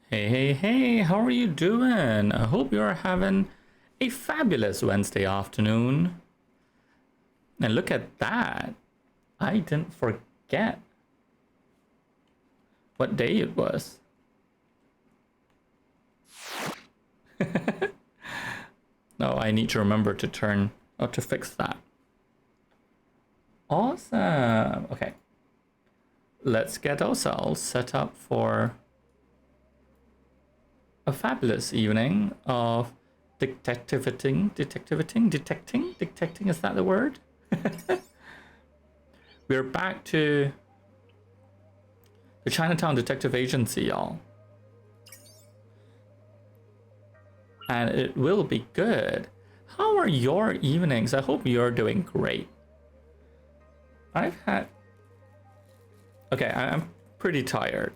Hey, hey, hey, how are you doing? I hope you're having a fabulous Wednesday afternoon. And look at that. I didn't forget what day it was. No, I need to remember to to fix that. Awesome. Okay. Let's get ourselves set up for a fabulous evening of detecting. Is that the word? We're back to the Chinatown Detective Agency, y'all. And it will be good. How are your evenings? I hope you're doing great. I've had... Okay, I'm pretty tired.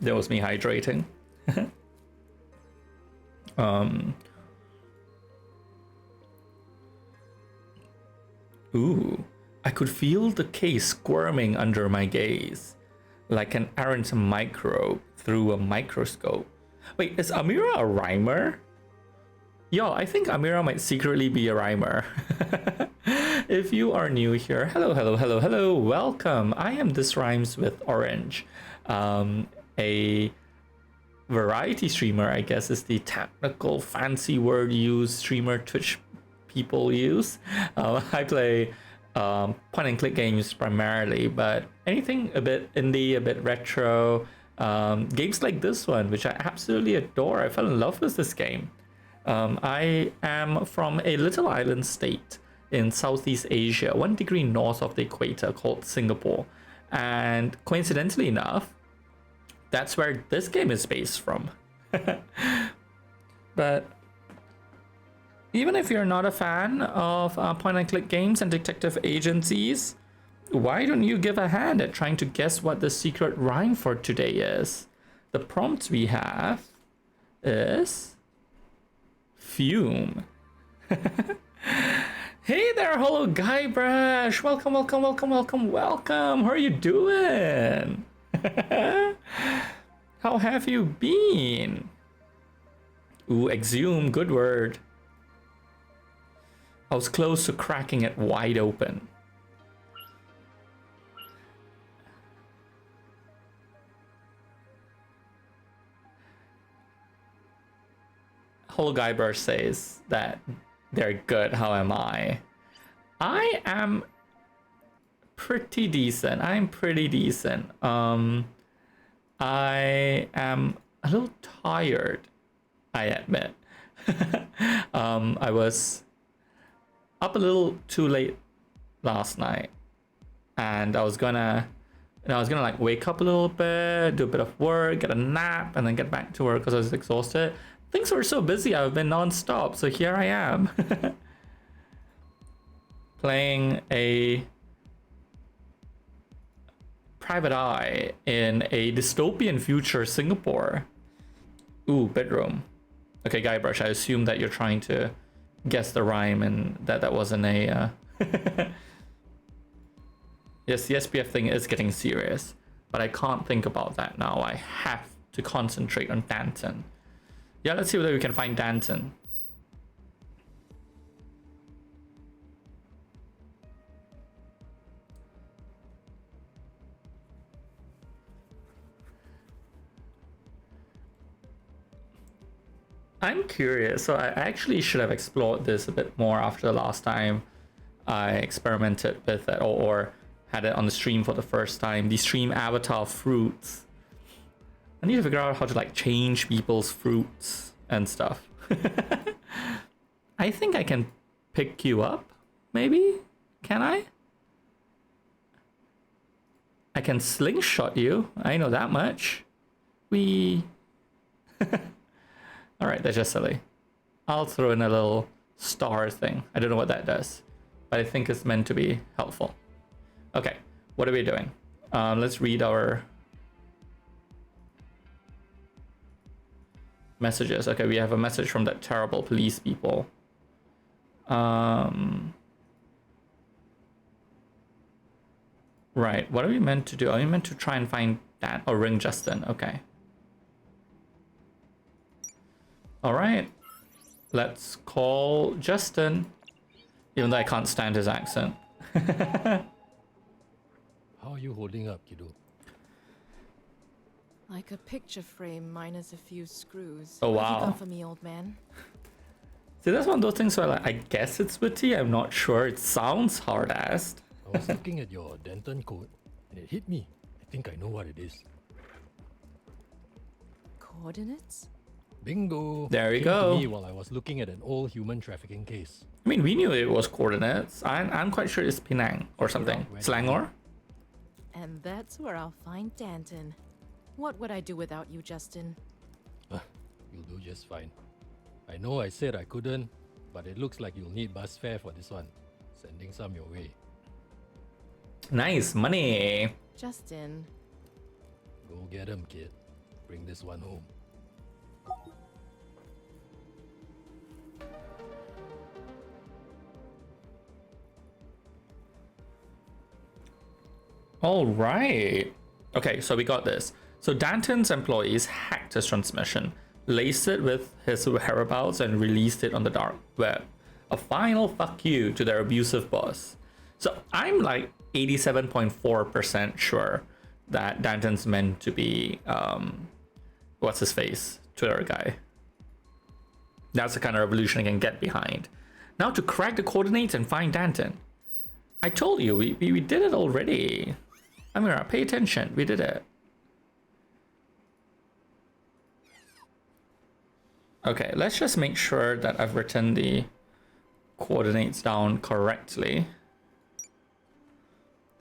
That was me hydrating. Ooh, I could feel the case squirming under my gaze, like an errant microbe through a microscope. Wait, is Amira a rhymer? Yo, I think Amira might secretly be a rhymer. If you are new here, hello, welcome. I am This Rhymes with Orange, a variety streamer, I guess is the technical fancy word used, streamer Twitch people use. I play point and click games primarily, but anything a bit indie, a bit retro, games like this one, which I absolutely adore. I fell in love with this game. I am from a little island state in Southeast Asia, 1 degree north of the equator, called Singapore. And coincidentally enough, that's where this game is based from. But even if you're not a fan of point and click games and detective agencies, why don't you give a hand at trying to guess what the secret rhyme for today is? The prompt we have is fume. Hey there, hello Guybrush. Welcome. How are you doing? How have you been? Ooh, exhume, good word. I was close to cracking it wide open. Whole Guybrush says that they're good. How am I? I am pretty decent. I'm pretty decent. I am a little tired, I admit. I was up a little too late last night, and I was gonna like wake up a little bit, do a bit of work, get a nap, and then get back to work because I was exhausted. Things were so busy, I've been non-stop, so here I am. Playing a private eye in a dystopian future Singapore. Ooh, bedroom. Okay, Guybrush, I assume that you're trying to guess the rhyme and that wasn't a... Yes, the SPF thing is getting serious, but I can't think about that now. I have to concentrate on Danton. Yeah, let's see whether we can find Danton. I'm curious, so I actually should have explored this a bit more after the last time I experimented with it or had it on the stream for the first time. The stream avatar fruits. I need to figure out how to like change people's fruits and stuff. I think I can pick you up, maybe? Can I? I can slingshot you. I know that much. We. Alright, that's just silly. I'll throw in a little star thing. I don't know what that does, but I think it's meant to be helpful. Okay, what are we doing? Let's read our messages. Okay, we have a message from that terrible police people. Right, what are we meant to do? Are we meant to try and find that? Or ring Justin? Okay. Alright. Let's call Justin. Even though I can't stand his accent. How are you holding up, kiddo? Like a picture frame minus a few screws. Oh, What have wow. you got for me, old man? See, that's one of those things where like, I guess it's witty, I'm not sure. It sounds hard-assed. I was looking at your Denton coat and it hit me. I think I know what it is. Coordinates? Bingo! There we Came go. To me while I was looking at an old human trafficking case. I mean, we knew it was coordinates. I'm quite sure it's Penang or something. Selangor? And that's where I'll find Danton. What would I do without you, Justin? You'll do just fine. I know I said I couldn't, but it looks like you'll need bus fare for this one. Sending some your way. Nice money. Justin. Go get 'em, kid. Bring this one home. All right. Okay, so we got this. So Danton's employees hacked his transmission, laced it with his whereabouts, and released it on the dark web. A final fuck you to their abusive boss. So I'm like 87.4% sure that Danton's meant to be, what's his face, Twitter guy. That's the kind of revolution I can get behind. Now to crack the coordinates and find Danton. I told you, we did it already. Amira, pay attention. We did it. Okay, let's just make sure that I've written the coordinates down correctly.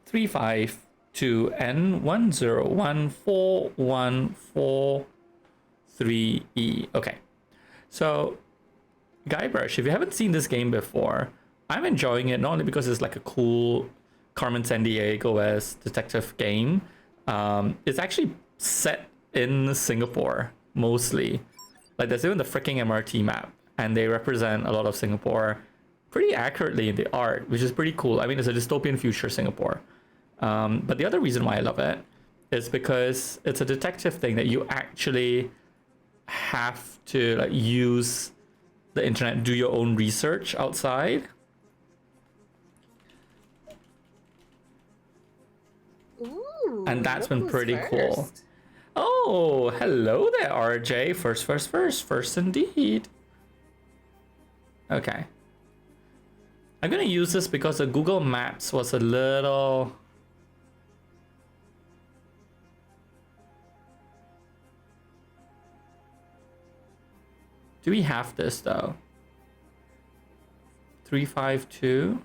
352N10141443E. Okay. So, Guybrush, if you haven't seen this game before, I'm enjoying it not only because it's like a cool Carmen Sandiego-esque detective game. It's actually set in Singapore, mostly. Like, there's even the freaking MRT map, and they represent a lot of Singapore pretty accurately in the art, which is pretty cool. I mean, it's a dystopian future Singapore. But the other reason why I love it is because it's a detective thing that you actually have to like use the internet, do your own research outside. Ooh, And that's been who's pretty cool. first? Oh, hello there, RJ. First indeed. Okay. I'm gonna use this because the Google Maps was a little... Do we have this though? 352.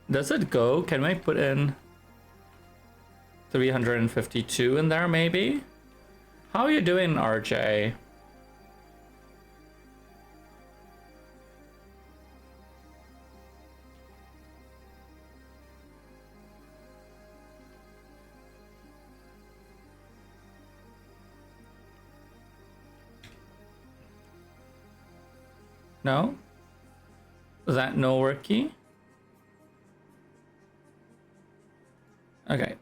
Does it go? Can I put in 352 in there maybe? How are you doing, RJ? No? Is that no worky? Okay.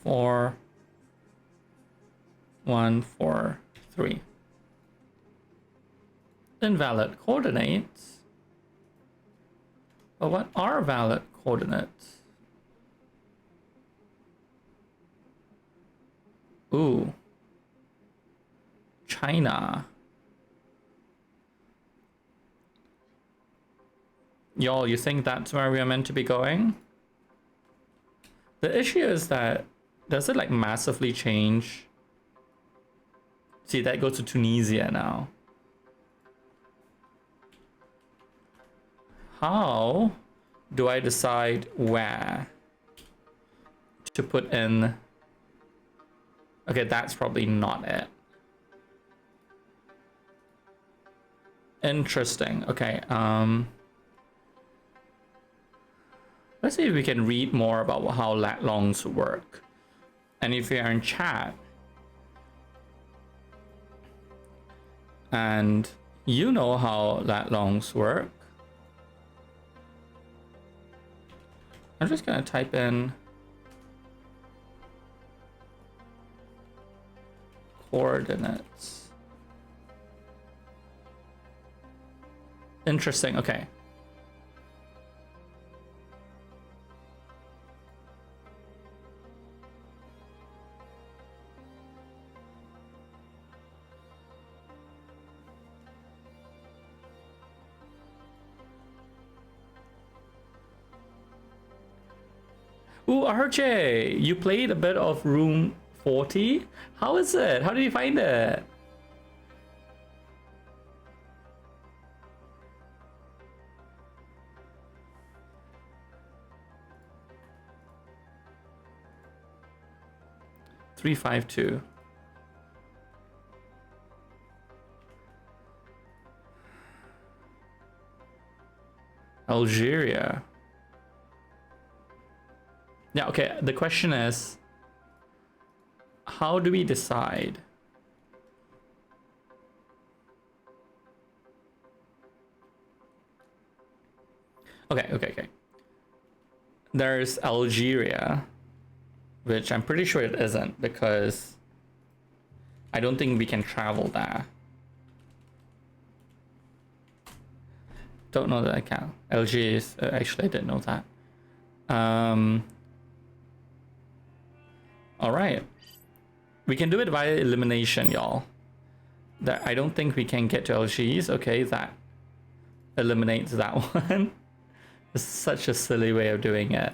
Four, 1, 4, 3. Invalid coordinates. But what are valid coordinates? Ooh. China. Y'all, you think that's where we are meant to be going? The issue is that, does it like massively change? See, that goes to Tunisia now. How do I decide where to put in? Okay, that's probably not it. Interesting. Okay, Let's see if we can read more about how lat longs work. And if you are in chat and you know how lat longs work, I'm just gonna type in coordinates. Interesting, okay. Ooh, RJ, you played a bit of Room 40? How is it? How did you find it? $352. Algeria. Yeah, okay, the question is, how do we decide? Okay. There's Algeria, which I'm pretty sure it isn't because I don't think we can travel there. Don't know that I can. Algiers, actually I didn't know that. All right, we can do it via elimination, y'all. That I don't think we can get to Algiers. Okay, that eliminates that one. It's such a silly way of doing it.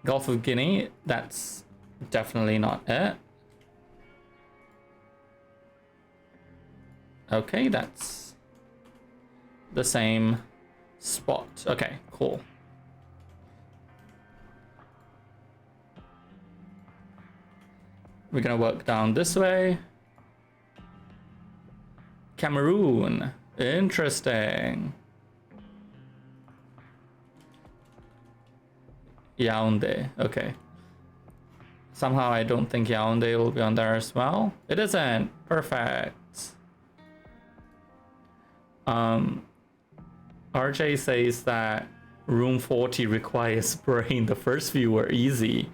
Gulf of Guinea, that's definitely not it. Okay, that's the same spot. Okay, cool. We're gonna work down this way. Cameroon, interesting. Yaoundé, okay. Somehow I don't think Yaoundé will be on there as well. It isn't, perfect. RJ says that room 40 requires brain. The first few were easy,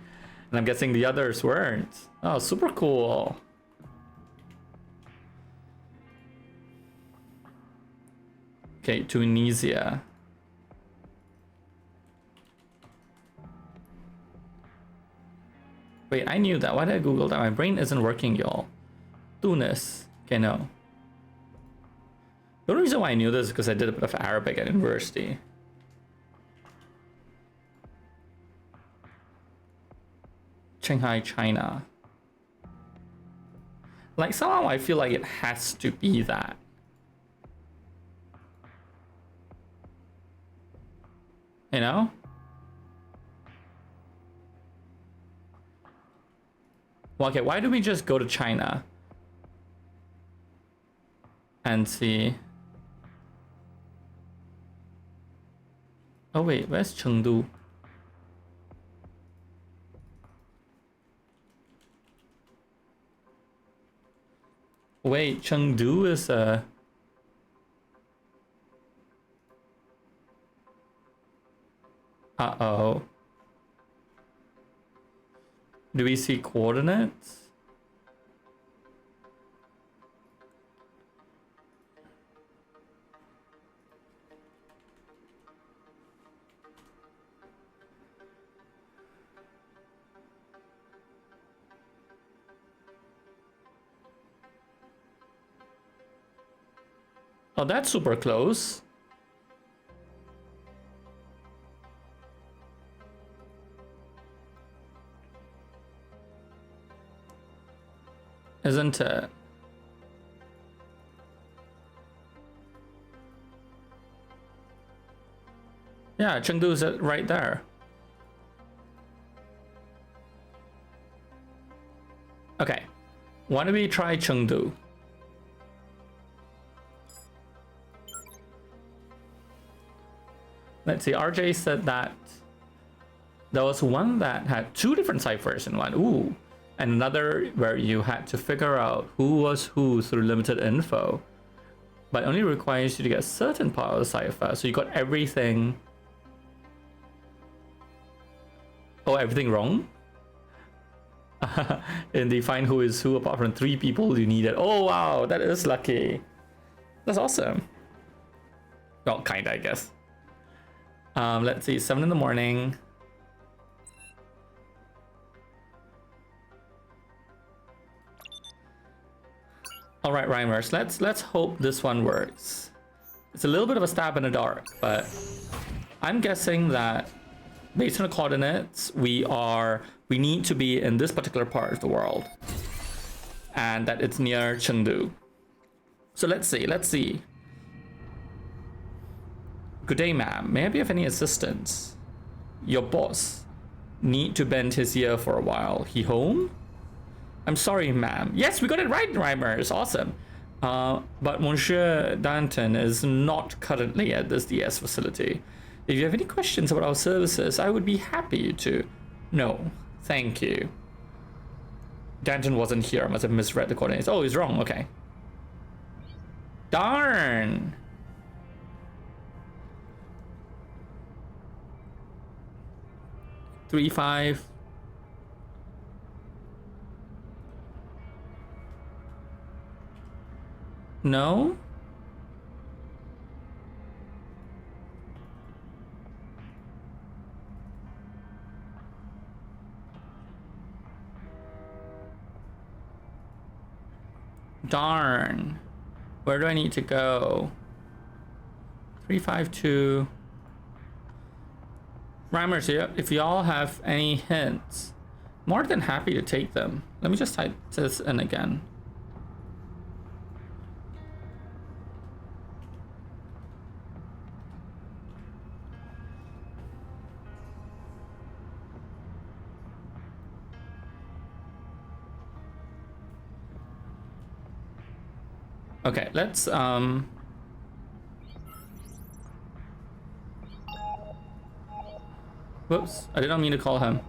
and I'm guessing the others weren't. Oh, super cool. Okay, Tunisia. Wait, I knew that. Why did I Google that? My brain isn't working, y'all. Tunis. Okay, no. The only reason why I knew this is because I did a bit of Arabic at university. Shanghai, China. Like, somehow I feel like it has to be that. You know? Well, okay, why don't we just go to China and see? Oh wait, where's Chengdu? Wait, Chengdu is a... Uh-oh. Do we see coordinates? Oh, that's super close. Isn't it? Yeah, Chengdu is right there. Okay, why don't we try Chengdu? Let's see. RJ said that there was one that had 2 different ciphers in one. Ooh. And another where you had to figure out who was who through limited info, but only requires you to get a certain part of the cipher. So you got everything. Oh, everything wrong? And they find who is who apart from 3 people you needed. Oh, wow, that is lucky. That's awesome. Well, kinda, I guess. Let's see, 7 in the morning. All right, rhymers, let's hope this one works. It's a little bit of a stab in the dark, but I'm guessing that based on the coordinates, we need to be in this particular part of the world, and that it's near Chengdu. So let's see. Good day, ma'am. May I be of any assistance? Your boss need to bend his ear for a while. He home? I'm sorry, ma'am. Yes, we got it right, Rhymer. Awesome. But Monsieur Danton is not currently at this DS facility. If you have any questions about our services, I would be happy to. No, thank you. Danton wasn't here. I must have misread the coordinates. Oh, he's wrong. Okay. Darn. Three, 5. No? Darn. Where do I need to go? 352. Rhymers, if y'all have any hints, more than happy to take them. Let me just type this in again. Okay, let's whoops, I did not mean to call him.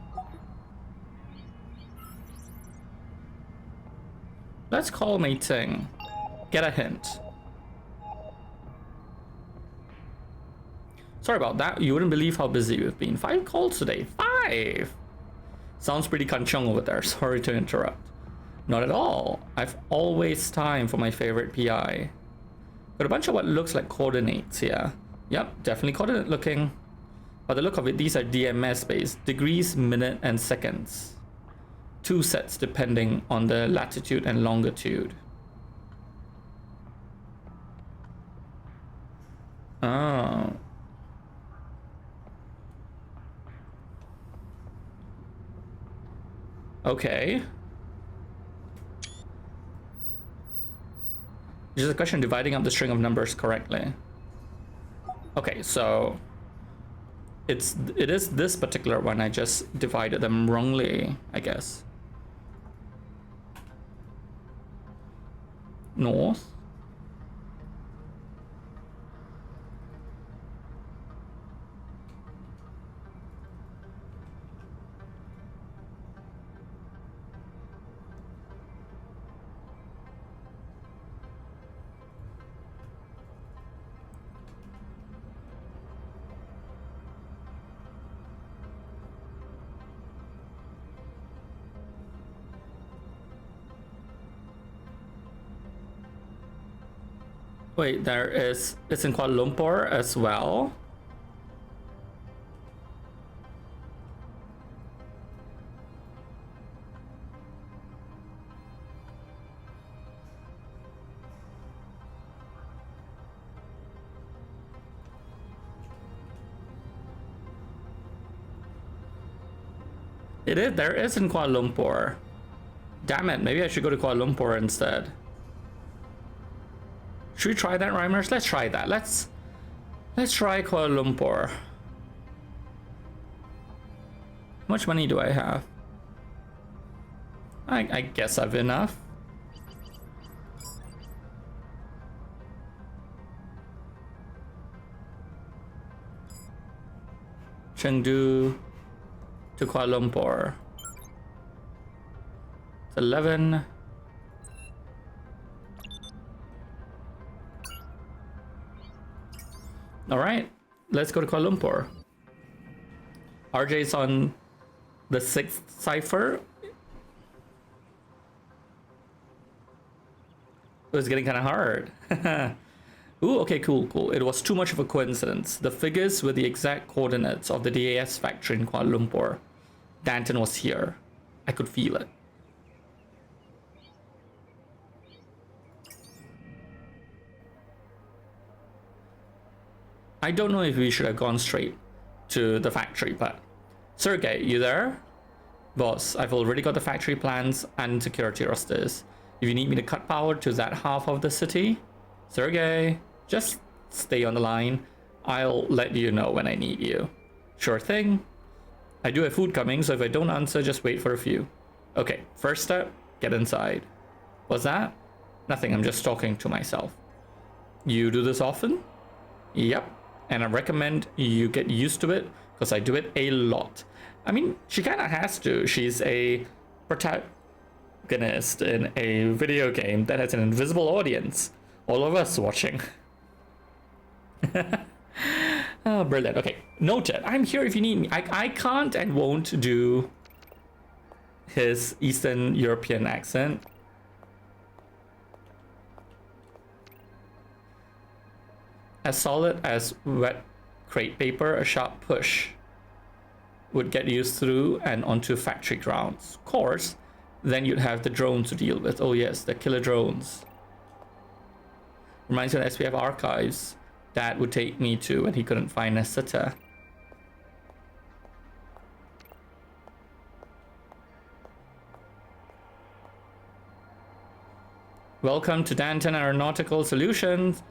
Let's call Mei Ting. Get a hint. Sorry about that. You wouldn't believe how busy we've been. 5 calls today. 5! Sounds pretty kanchong over there. Sorry to interrupt. Not at all. I've always time for my favorite PI. Got a bunch of what looks like coordinates here. Yep, definitely coordinate looking. By the look of it, these are DMS based. Degrees, minute, and seconds. 2 sets depending on the latitude and longitude. Oh. Okay. Just a question of dividing up the string of numbers correctly. Okay, so it is this particular one. I just divided them wrongly, I guess. North. Wait, it's in Kuala Lumpur as well? There is in Kuala Lumpur. Damn it, maybe I should go to Kuala Lumpur instead. Should we try that, Rhymers? Let's try that. Let's try Kuala Lumpur. How much money do I have? I guess I've enough. Chengdu to Kuala Lumpur. It's 11. All right, let's go to Kuala Lumpur. RJ's on the 6th cipher. It was getting kind of hard. Ooh, okay, cool. It was too much of a coincidence. The figures were the exact coordinates of the DAS factory in Kuala Lumpur. Danton was here. I could feel it. I don't know if we should have gone straight to the factory, but Sergey, you there? Boss, I've already got the factory plans and security rosters. If you need me to cut power to that half of the city, Sergey, just stay on the line. I'll let you know when I need you. Sure thing. I do have food coming, so if I don't answer, just wait for a few. Okay, first step, get inside. What's that? Nothing, I'm just talking to myself. You do this often? Yep, and I recommend you get used to it, because I do it a lot. I mean, she kind of has to. She's a protagonist in a video game that has an invisible audience. All of us watching. Oh, brilliant. Okay, noted. I'm here if you need me. I can't and won't do his Eastern European accent. As solid as wet crate paper, a sharp push would get you through and onto factory grounds. Of course, then you'd have the drones to deal with. Oh yes, the killer drones. Reminds me of SPF archives Dad would take me to when he couldn't find a sitter. Welcome to Danton Aeronautical Solutions.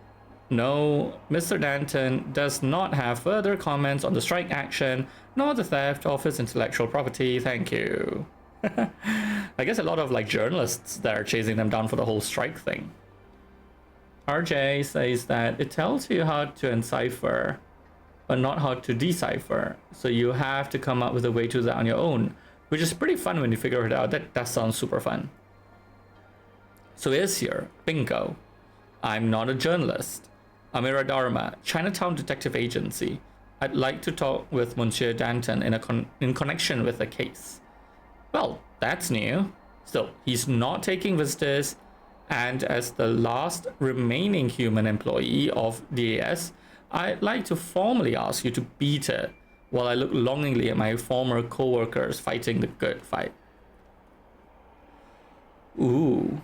No, Mr. Danton does not have further comments on the strike action, nor the theft of his intellectual property. Thank you. I guess a lot of like journalists that are chasing them down for the whole strike thing. RJ says that it tells you how to encipher, but not how to decipher. So you have to come up with a way to do that on your own, which is pretty fun when you figure it out. That sounds super fun. So is here, bingo. I'm not a journalist. Amira Dharma, Chinatown Detective Agency. I'd like to talk with Monsieur Danton in connection with the case. Well, that's new. Still, he's not taking visitors, and as the last remaining human employee of DAS, I'd like to formally ask you to beat it while I look longingly at my former co-workers fighting the good fight. Ooh.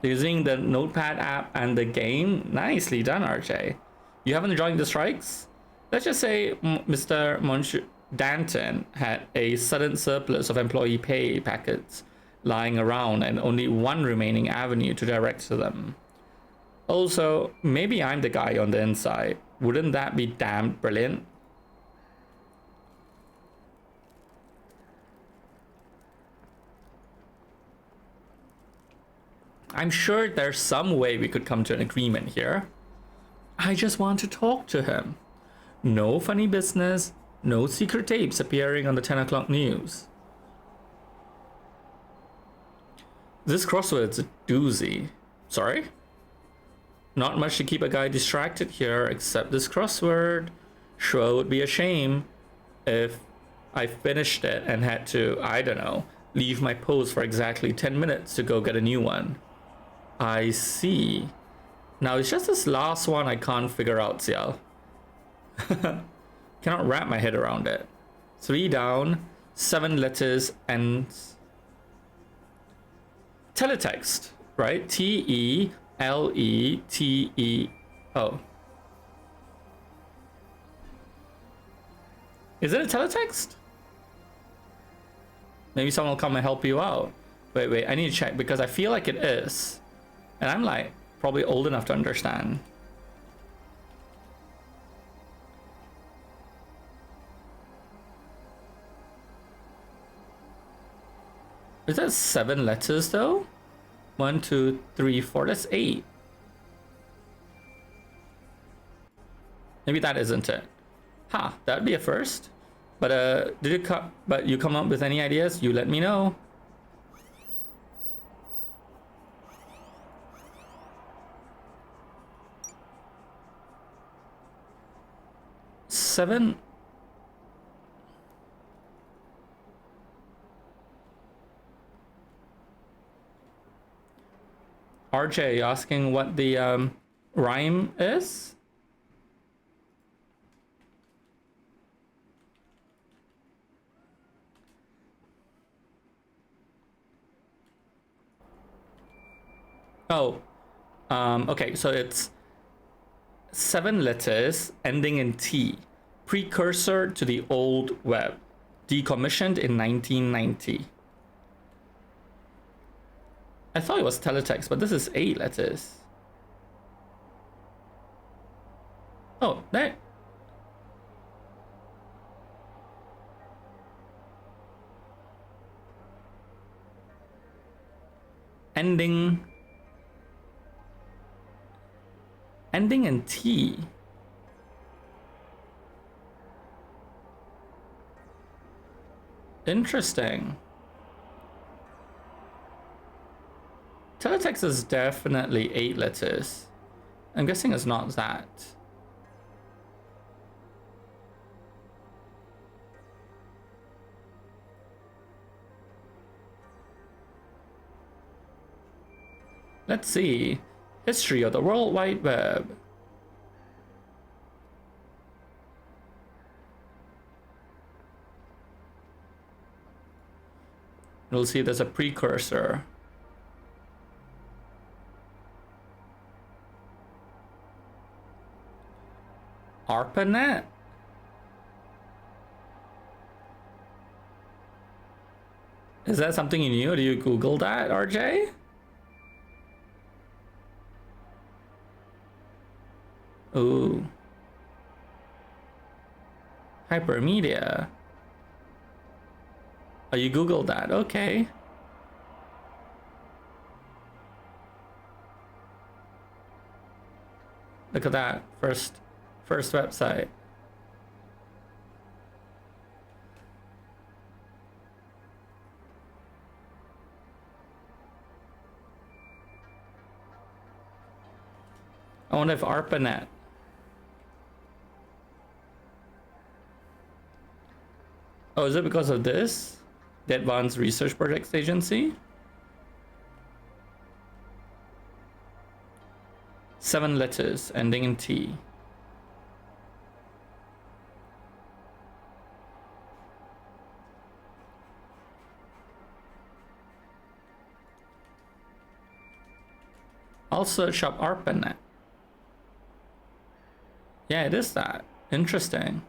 Using the Notepad app and the game, nicely done, RJ. You haven't joined the strikes? Let's just say Mr. Monsieur Danton had a sudden surplus of employee pay packets lying around and only one remaining avenue to direct to them. Also, maybe I'm the guy on the inside. Wouldn't that be damned brilliant? I'm sure there's some way we could come to an agreement here. I just want to talk to him. No funny business, no secret tapes appearing on the 10 o'clock news. This crossword's a doozy. Sorry? Not much to keep a guy distracted here except this crossword. Sure would be a shame if I finished it and had to, I don't know, leave my post for exactly 10 minutes to go get a new one. I see. Now it's just this last one I can't figure out, Xiao. Cannot wrap my head around it. 3 down, 7 letters, and teletext, right? T-E-L-E-T-E-O. Is it a teletext? Maybe someone will come and help you out. Wait, I need to check because I feel like it is. And I'm like, probably old enough to understand. Is that 7 letters though? 1, 2, 3, 4, that's 8. Maybe that isn't it. Ha, that'd be a first. But but you come up with any ideas? You let me know. Seven. RJ asking what the rhyme is? Oh, okay, so it's 7 letters ending in T, precursor to the old web, decommissioned in 1990. I thought it was teletext, but this is 8 letters. Oh, there. Ending in T. Interesting. Teletext is definitely 8 letters. I'm guessing it's not that. Let's see. History of the World Wide Web. We'll see there's a precursor. ARPANET? Is that something you knew? Do you Google that, RJ? Ooh. Hypermedia. Oh, you Googled that. Okay. Look at that. First website. I wonder if ARPANET. Oh, is it because of this? The Advanced Research Projects Agency? 7 letters ending in T. I'll search up ARPANET. Yeah, it is that. Interesting.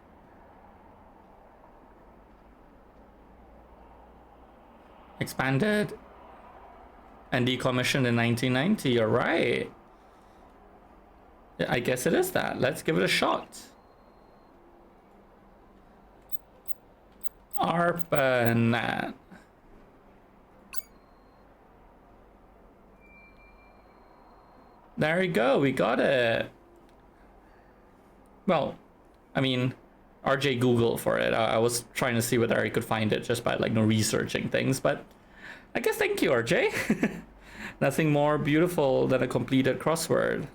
Expanded and decommissioned in 1990. You're right. I guess it is that. Let's give it a shot. ARPANET. There we go. We got it. Well, I mean, RJ Google for it. I was trying to see whether I could find it just by like researching things, but I guess thank you, RJ. Nothing more beautiful than a completed crossword.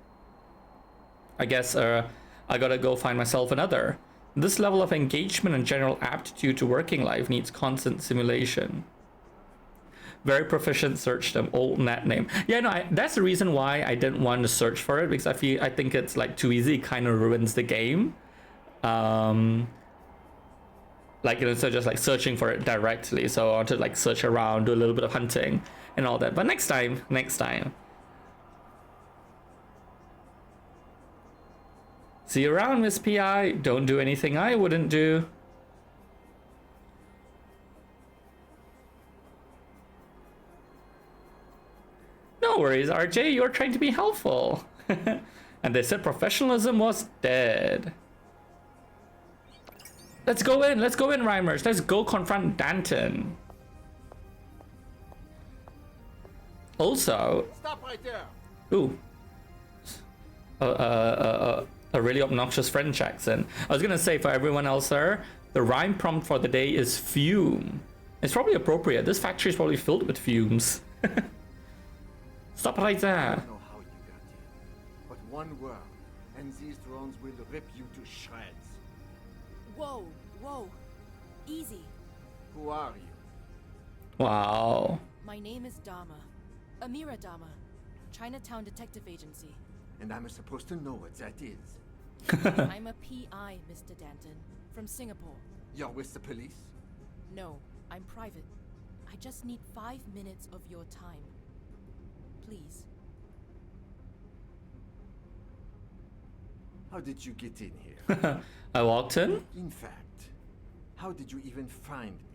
I guess I gotta go find myself another. This level of engagement and general aptitude to working life needs constant simulation. Very proficient search term, old net name. Yeah, no, that's the reason why I didn't want to search for it, because I think it's like too easy. It kind of ruins the game. Like, you know, so just like searching for it directly. So I want to like search around, do a little bit of hunting and all that. But next time. See you around, Miss PI. Don't do anything I wouldn't do. No worries, RJ. You're trying to be helpful. And they said professionalism was dead. Let's go in, Rhymers. Let's go confront Danton. Also... Stop right there. Ooh. a really obnoxious French accent. I was gonna say for everyone else there, the rhyme prompt for the day is fume. It's probably appropriate. This factory is probably filled with fumes. Stop right I there. don't know how you got here, but one word, and these drones will rip you to shreds. Whoa, whoa. Easy. Who are you? Wow. My name is Dama. Amira Dama. Chinatown Detective Agency. And I'm supposed to know what that is. I'm a PI, Mr. Danton. From Singapore. You're with the police? No, I'm private. I just need 5 minutes of your time. Please. How did you get in here? I walked in. In fact, how did you even find me?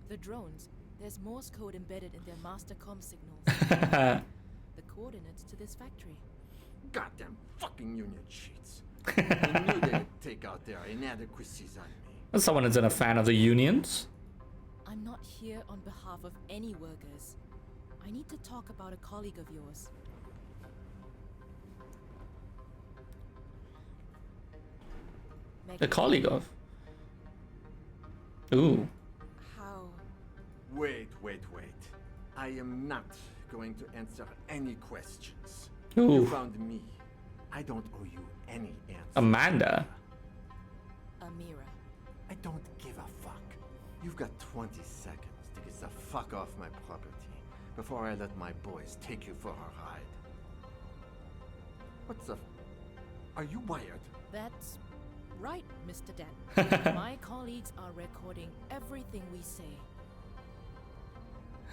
The drones. There's Morse code embedded in their master comm signals. The coordinates to this factory. Goddamn fucking union cheats. I knew they'd take out their inadequacies on me. Someone isn't a fan of the unions. I'm not here on behalf of any workers. I need to talk about a colleague of yours. A colleague of. Ooh. How? Wait. I am not going to answer any questions. Ooh. You found me. I don't owe you any answers. Amanda. Amira. I don't give a fuck. You've got 20 seconds to get the fuck off my property before I let my boys take you for a ride. What the... Are you wired? That's right, Mr. Dent. My colleagues are recording everything we say.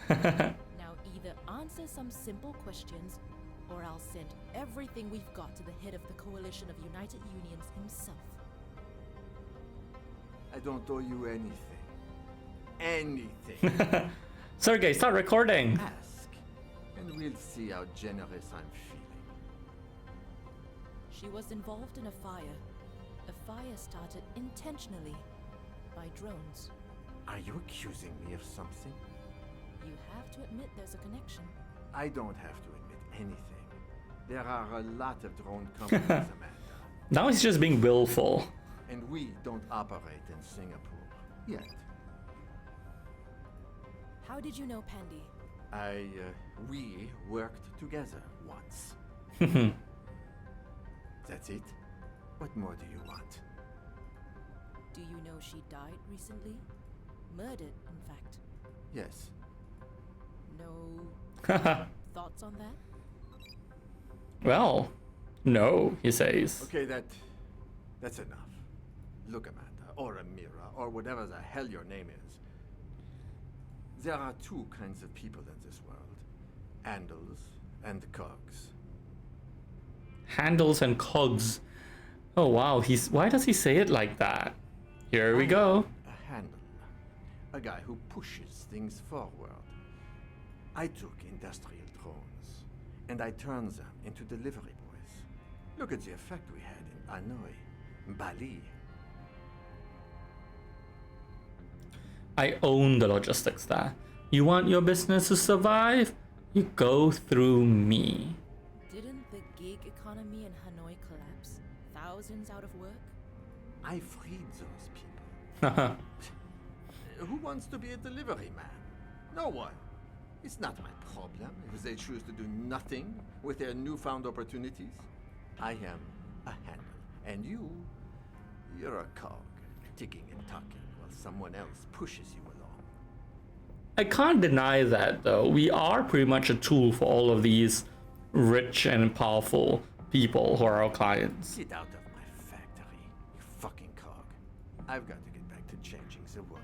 Now either answer some simple questions, or I'll send everything we've got to the head of the Coalition of United Unions himself. I don't owe you anything. Anything. Sergey, start recording. Ask, and we'll see how generous I'm feeling. She was involved in a fire. A fire started intentionally by drones. Are you accusing me of something? You have to admit there's a connection. I don't have to admit anything. There are a lot of drone companies, Amanda. Now he's just being willful. And we don't operate in Singapore. Yet. How did you know Pandy? We worked together once. That's it? What more do you want? Do you know she died recently? Murdered, in fact. Yes. No thoughts on that? Well, no, he says. Okay, that's enough. Look, Amanda, or Amira, or whatever the hell your name is. There are two kinds of people in this world. Handles and cogs. Handles and cogs. Oh wow, why does he say it like that? Here we go. A handle. A guy who pushes things forward. I took industrial drones, and I turned them into delivery boys. Look at the effect we had in Hanoi, Bali. I own the logistics there. You want your business to survive? You go through me. Didn't the gig economy in Hanoi collapse? Thousands out of work? I freed those people. Who wants to be a delivery man? No one. It's not my problem if they choose to do nothing with their newfound opportunities. I am a handle, and you're a cog, ticking and talking while someone else pushes you along. I can't deny that though. We are pretty much a tool for all of these rich and powerful people who are our clients. Get out of my factory, you fucking cog. I've got to get back to changing the world.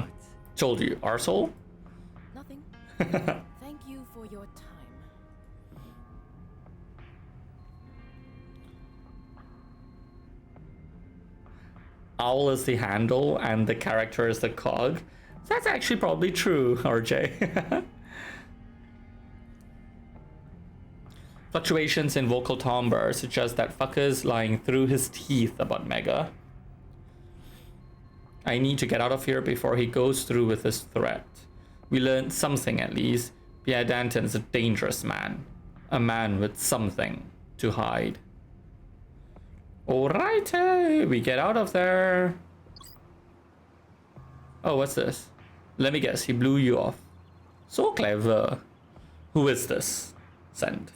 What? Told you, arsehole? Nothing. Thank you for your time. Owl is the handle and the character is the cog. That's actually probably true, RJ. Fluctuations in vocal timbre suggest that fucker's lying through his teeth about Mega. I need to get out of here before he goes through with his threat. We learned something at least. Pierre Danton is a dangerous man. A man with something to hide. Alrighty, we get out of there. Oh, what's this? Let me guess, he blew you off. So clever. Who is this? Send.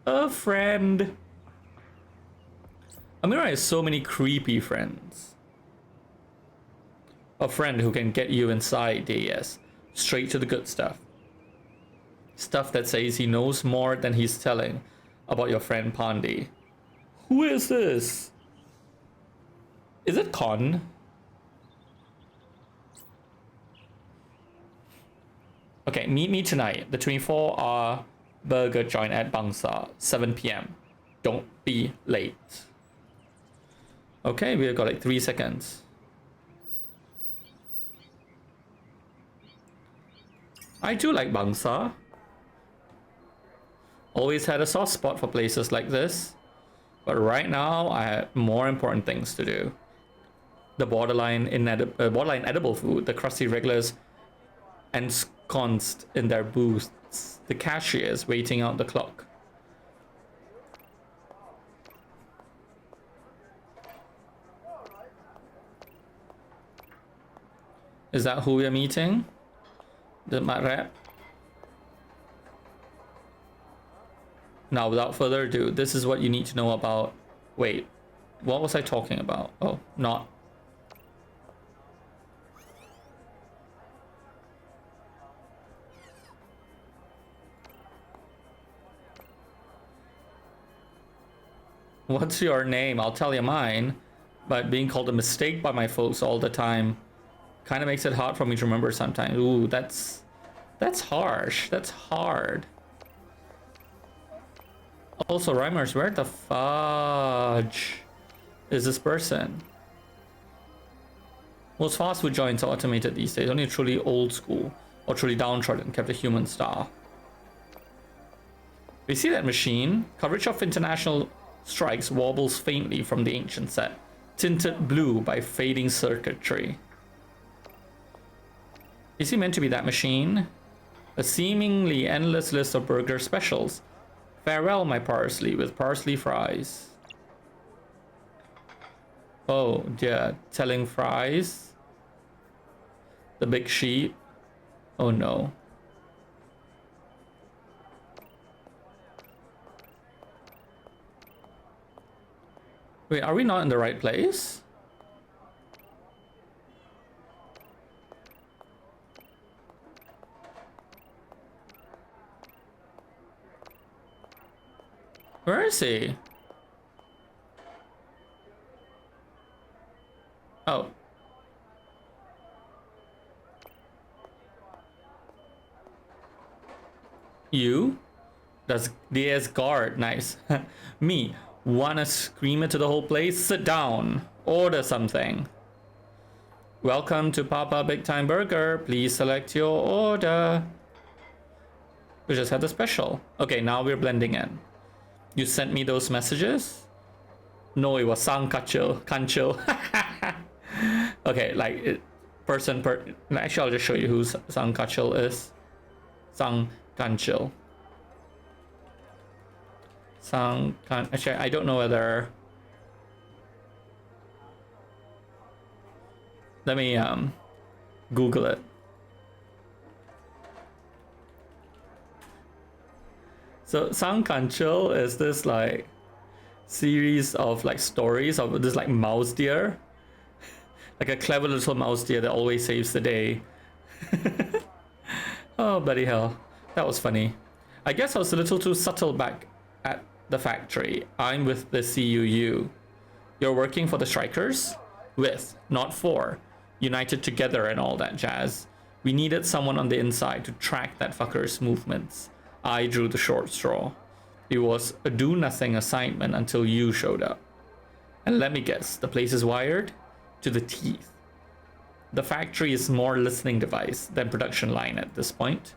A friend. Amira has so many creepy friends. A friend who can get you inside, yes. Straight to the good stuff. Stuff that says he knows more than he's telling about your friend Pandi. Who is this? Is it Con? Okay, meet me tonight. The 24-hour burger joint at Bangsa, 7 p.m. Don't be late. Okay, we've got like 3 seconds. I do like Bangsa. Always had a soft spot for places like this. But right now, I have more important things to do. The borderline edible food, the crusty regulars ensconced in their booths, the cashiers waiting out the clock. Is that who we're meeting? The mat rep? Now, without further ado, this is what you need to know about... Wait, what was I talking about? Oh, not... What's your name? I'll tell you mine. But being called a mistake by my folks all the time kind of makes it hard for me to remember sometimes. Ooh, that's harsh. That's hard. Also, Rhymers, where the fudge is this person? Most fast food joints are automated these days. Only truly old school or truly downtrodden kept a human star. We see that machine. Coverage of international strikes wobbles faintly from the ancient set, tinted blue by fading circuitry. Is he meant to be that machine? A seemingly endless list of burger specials. Farewell, my parsley, with parsley fries. Oh dear, telling fries? The big sheep? Oh no. Wait, are we not in the right place? Where is he? Oh. You? That's DS guard. Nice. Me. Wanna scream it to the whole place? Sit down. Order something. Welcome to Papa Big Time Burger. Please select your order. We just had the special. Okay, now we're blending in. You sent me those messages? No, it was Sang Kanchil. Okay, like actually, I'll just show you who Sang Kanchil is. Sang Kanchil. Actually, I don't know whether. Let me Google it. So Sang Kanchil is this like series of like stories of this like mouse deer, like a clever little mouse deer that always saves the day. Oh bloody hell, that was funny. I guess I was a little too subtle back at the factory. I'm with the CUU. You're working for the strikers? With, not for. United together and all that jazz. We needed someone on the inside to track that fucker's movements. I drew the short straw. It was a do-nothing assignment until you showed up. And let me guess, the place is wired to the teeth. The factory is more listening device than production line at this point.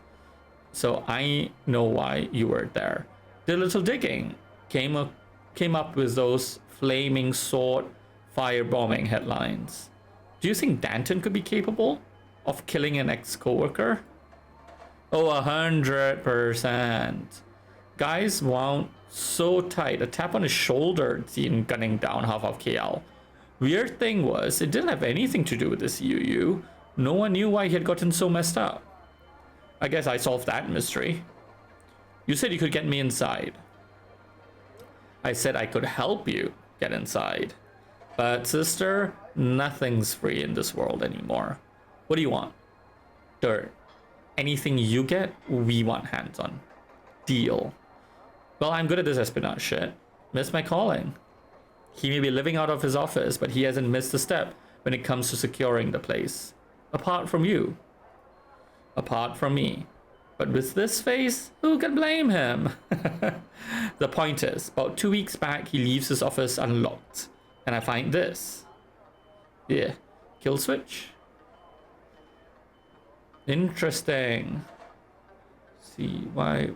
So I know why you were there. Did a little digging. Came up with those flaming sword firebombing headlines. Do you think Danton could be capable of killing an ex-coworker? Oh, 100%. Guys wound so tight. A tap on his shoulder seen gunning down half of KL. Weird thing was, it didn't have anything to do with this UU. No one knew why he had gotten so messed up. I guess I solved that mystery. You said you could get me inside. I said I could help you get inside. But sister, nothing's free in this world anymore. What do you want? Dirt. Anything you get, we want hands on. Deal. Well, I'm good at this espionage shit. Missed my calling. He may be living out of his office, but he hasn't missed a step when it comes to securing the place. Apart from you. Apart from me. But with this face, who can blame him? The point is, about 2 weeks back, he leaves his office unlocked. And I find this. Yeah. Kill switch. Interesting. See, why?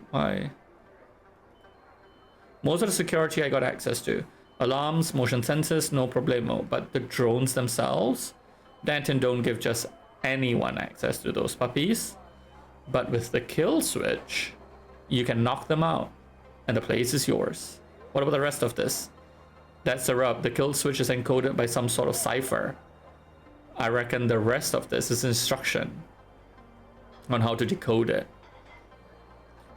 Most of the security I got access to. Alarms, motion sensors, no problemo. But the drones themselves, Danton don't give just anyone access to those puppies. But with the kill switch, you can knock them out. And the place is yours. What about the rest of this? That's the rub. The kill switch is encoded by some sort of cipher. I reckon the rest of this is instruction on how to decode it.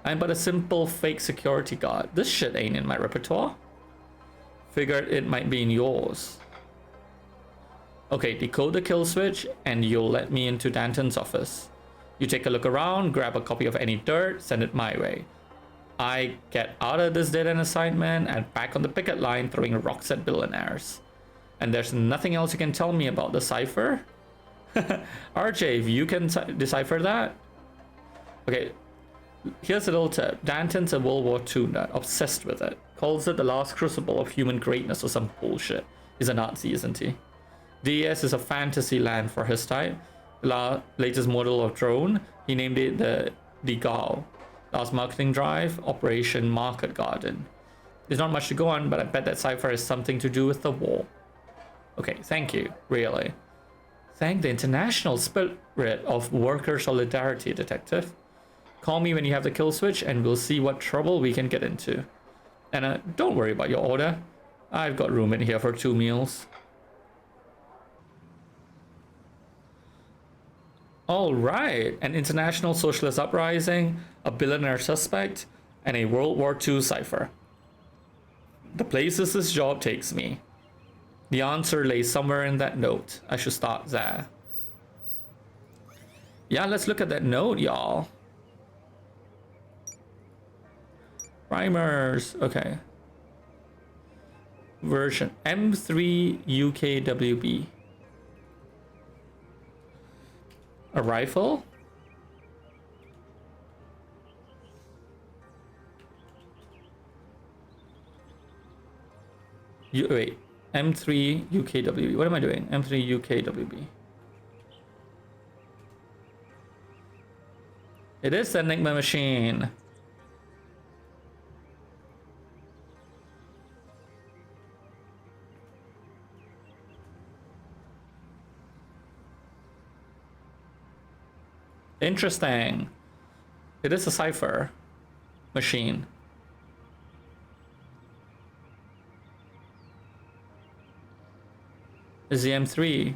I'm but a simple fake security guard. This shit ain't in my repertoire. Figured it might be in yours. Okay, decode the kill switch and you'll let me into Danton's office. You take a look around, grab a copy of any dirt, send it my way. I get out of this dead-end assignment and back on the picket line throwing rocks at billionaires. And there's nothing else you can tell me about the cipher? RJ, if you can decipher that? Okay, here's a little tip. Danton's a World War II nut, obsessed with it. Calls it the last crucible of human greatness or some bullshit. He's a Nazi, isn't he? DES is a fantasy land for his type. The latest model of drone, he named it the DGAO. Last marketing drive, Operation Market Garden. There's not much to go on, but I bet that cipher has something to do with the war. Okay, thank you, really. Thank the international spirit of worker solidarity, detective. Call me when you have the kill switch and we'll see what trouble we can get into. And don't worry about your order. I've got room in here for 2 meals. All right, an international socialist uprising, a billionaire suspect, and a World War II cipher. The places this job takes me. The answer lays somewhere in that note. I should start there. Yeah, let's look at that note, y'all. Primers, okay. Version M3 UKWB. A rifle? Wait, M3 UKWB. What am I doing? M3 UKWB. It is the Enigma machine. Interesting. It is a cipher machine. Is the M3.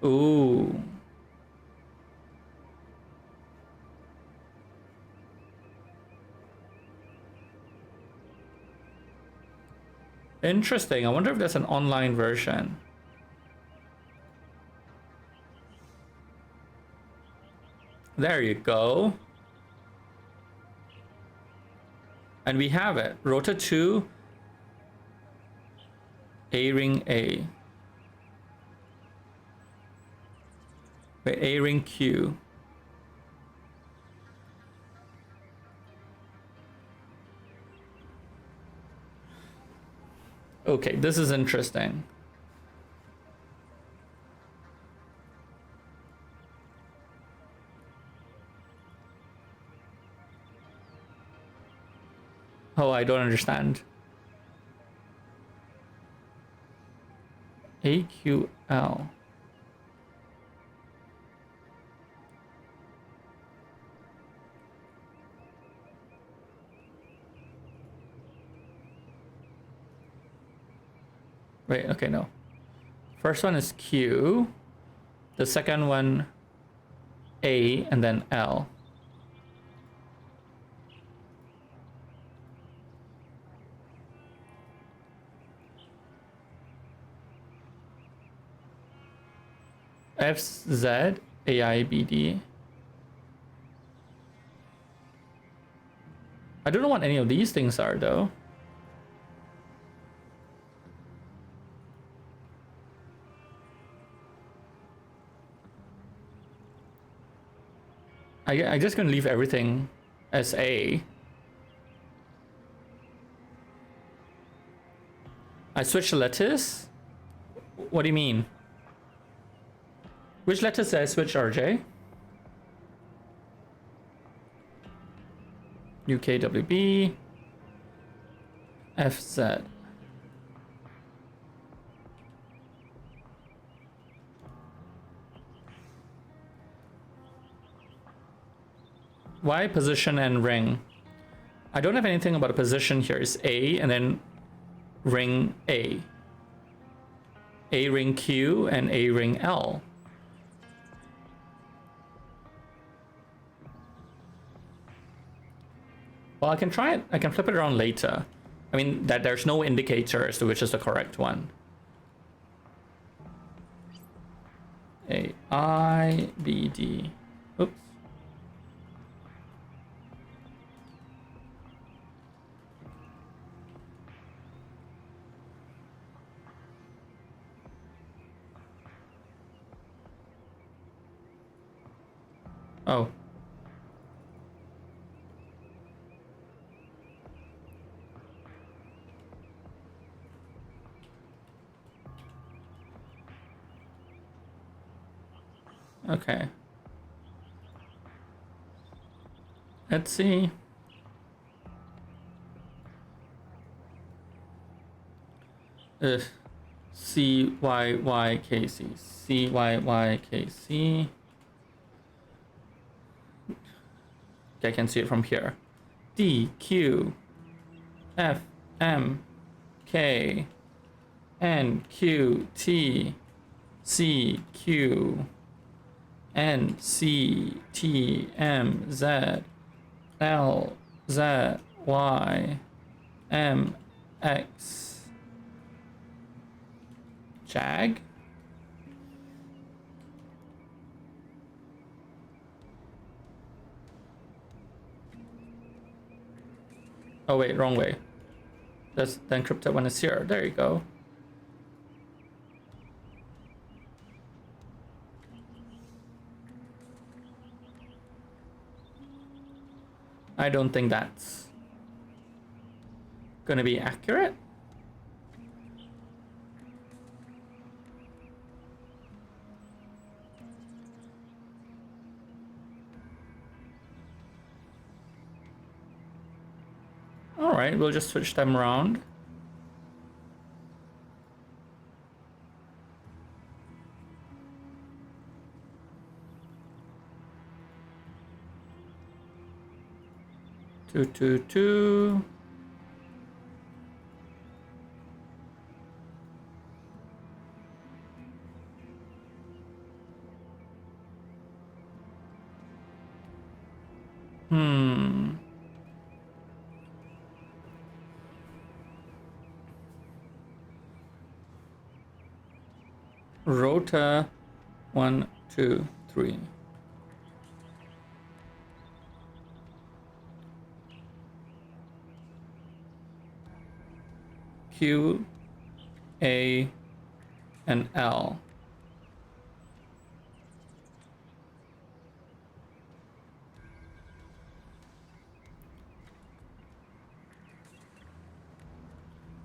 Ooh. Interesting. I wonder if there's an online version. There you go. And we have it. Rota 2, A ring A. Wait, A ring Q. Okay, this is interesting. Oh, I don't understand. AQL. Wait, okay, no. First one is Q. The second one, A, and then L. F, Z, A, I, B, D. I don't know what any of these things are, though. I'm just gonna leave everything as A. I switched the letters? What do you mean? Which letters did I switch, RJ? UKWB. FZ. Why position and ring? I don't have anything about a position here. It's A and then ring A. A ring Q and A ring L. Well, I can try it. I can flip it around later. I mean, that there's no indicator as to which is the correct one. A, I, B, D. Oops. Oh. Okay. Let's see. C Y Y K C C Y Y K C. Okay, I can see it from here. D Q F M K N Q T C Q N C T M Z L Z Y M X Jag. Oh wait, wrong way. That's the encrypted one is here. There you go. I don't think that's gonna be accurate. All right, we'll just switch them around. Two, two, two. Rota 1, 2, 3. Q, A, and L.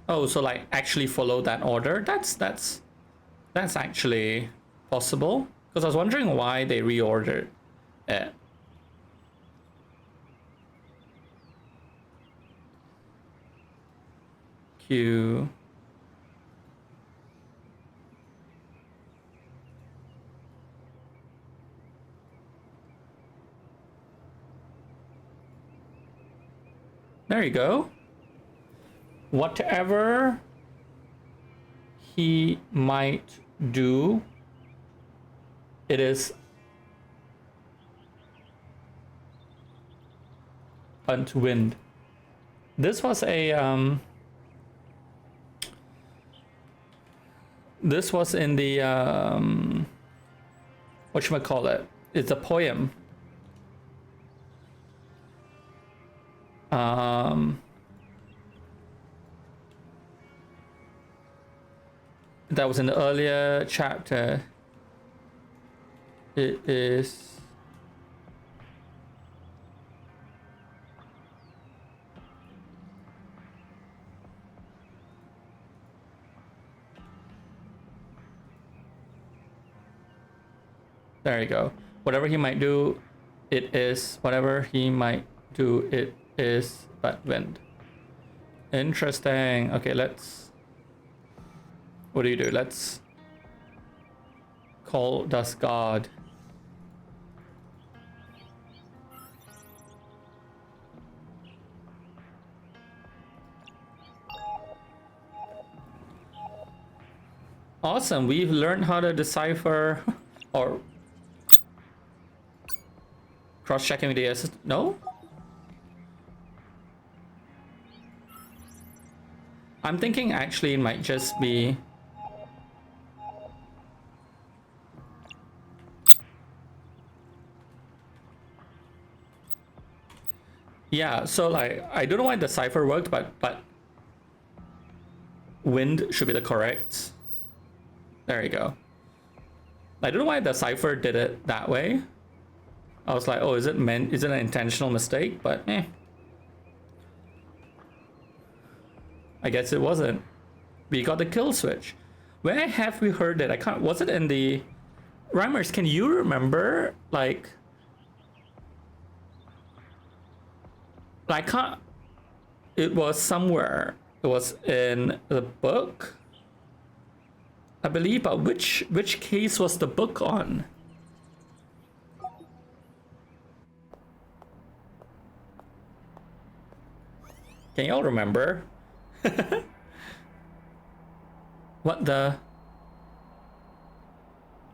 Oh, so like actually follow that order? That's actually possible. Because I was wondering why they reordered it. Q. There you go. Whatever he might do, it is hunt wind. This was a this was in the whatchamacallit, it's a poem. That was in the earlier chapter. It is there you go. Whatever he might do, it is. Whatever he might do, it is but wind. Interesting. Okay, let's. What do you do? Let's call Dust God. Awesome. We've learned how to decipher or cross-checking with the assistant. No? I'm thinking actually it might just be yeah, so like I don't know why the cipher worked, but wind should be the correct. There you go. I don't know why the cipher did it that way. I was like, oh, is it an intentional mistake? But I guess it wasn't. We got the kill switch. Where have we heard it? I can't. Was it in the Rhymers? Can you remember? Like I can't. It was somewhere. It was in the book, I believe. But which case was the book on? Can y'all remember? What the?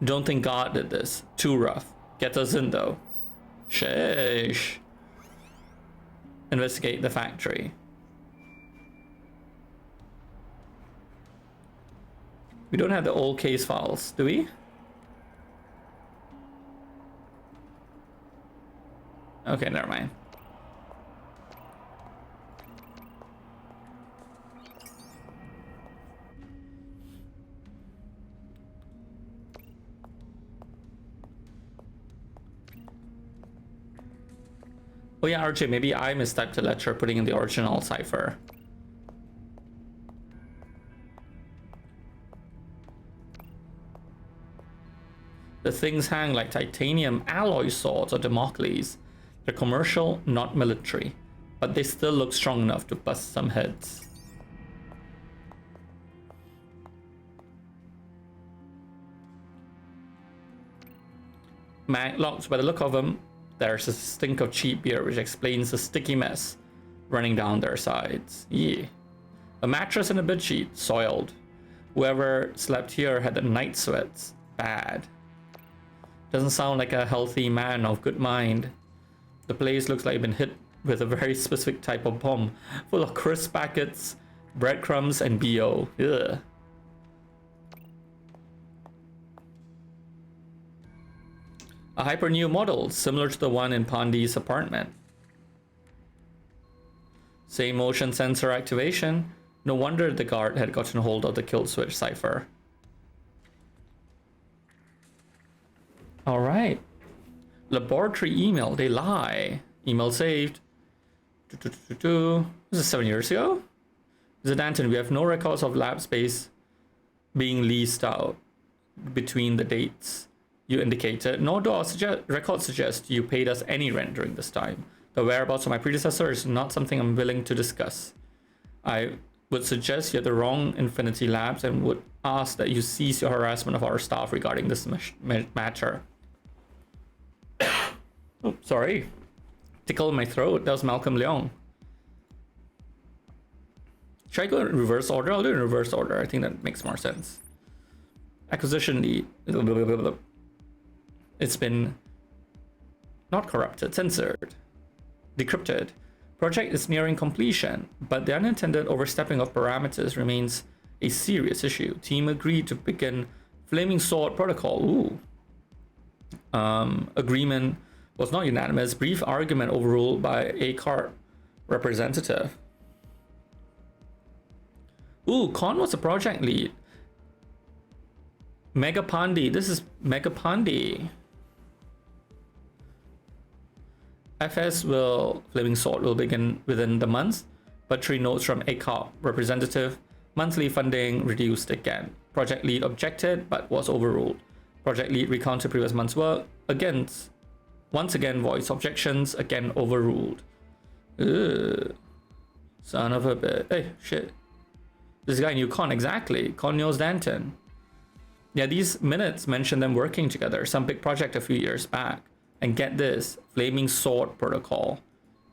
Don't think God did this. Too rough. Get us in though. Sheesh. Investigate the factory. We don't have the old case files, do we? Okay, never mind. Oh yeah, RJ, maybe I mistyped the letter putting in the original cipher. The things hang like titanium alloy swords or Damocles. They're commercial, not military, but they still look strong enough to bust some heads. Maglocks, by the look of them, there's a stink of cheap beer, which explains the sticky mess running down their sides. Yeah. A mattress and a bedsheet, soiled. Whoever slept here had the night sweats. Bad. Doesn't sound like a healthy man of good mind. The place looks like it's been hit with a very specific type of bomb, full of crisp packets, breadcrumbs, and BO. Ugh. A hyper new model, similar to the one in Pandi's apartment. Same motion sensor activation. No wonder the guard had gotten hold of the kill switch cipher. Alright. Laboratory email, they lie. Email saved. This is 7 years ago? Zedanton, we have no records of lab space being leased out between the dates you indicated, nor do our records suggest you paid us any rent during this time. The whereabouts of my predecessor is not something I'm willing to discuss. I would suggest you're the wrong Infinity Labs and would ask that you cease your harassment of our staff regarding this matter. Oh, sorry. Tickle in my throat. That was Malcolm Leong. Should I go in reverse order? I'll do it in reverse order. I think that makes more sense. Acquisition lead. It's been not corrupted, censored, decrypted. Project is nearing completion, but the unintended overstepping of parameters remains a serious issue. Team agreed to begin Flaming Sword protocol. Agreement was not unanimous. Brief argument overruled by a CART representative. Con was a project lead. Megapandi. This is Megapandi. Flaming Sword will begin within the month, but 3 notes from ACOP representative. Monthly funding reduced again. Project lead objected, but was overruled. Project lead recounted previous month's work. Once again voiced objections, again overruled. Ugh. Son of a bitch. Hey, shit. This guy knew Con, exactly. Con knows Danton. Yeah, these minutes mention them working together. Some big project a few years back. And get this, Flaming Sword protocol.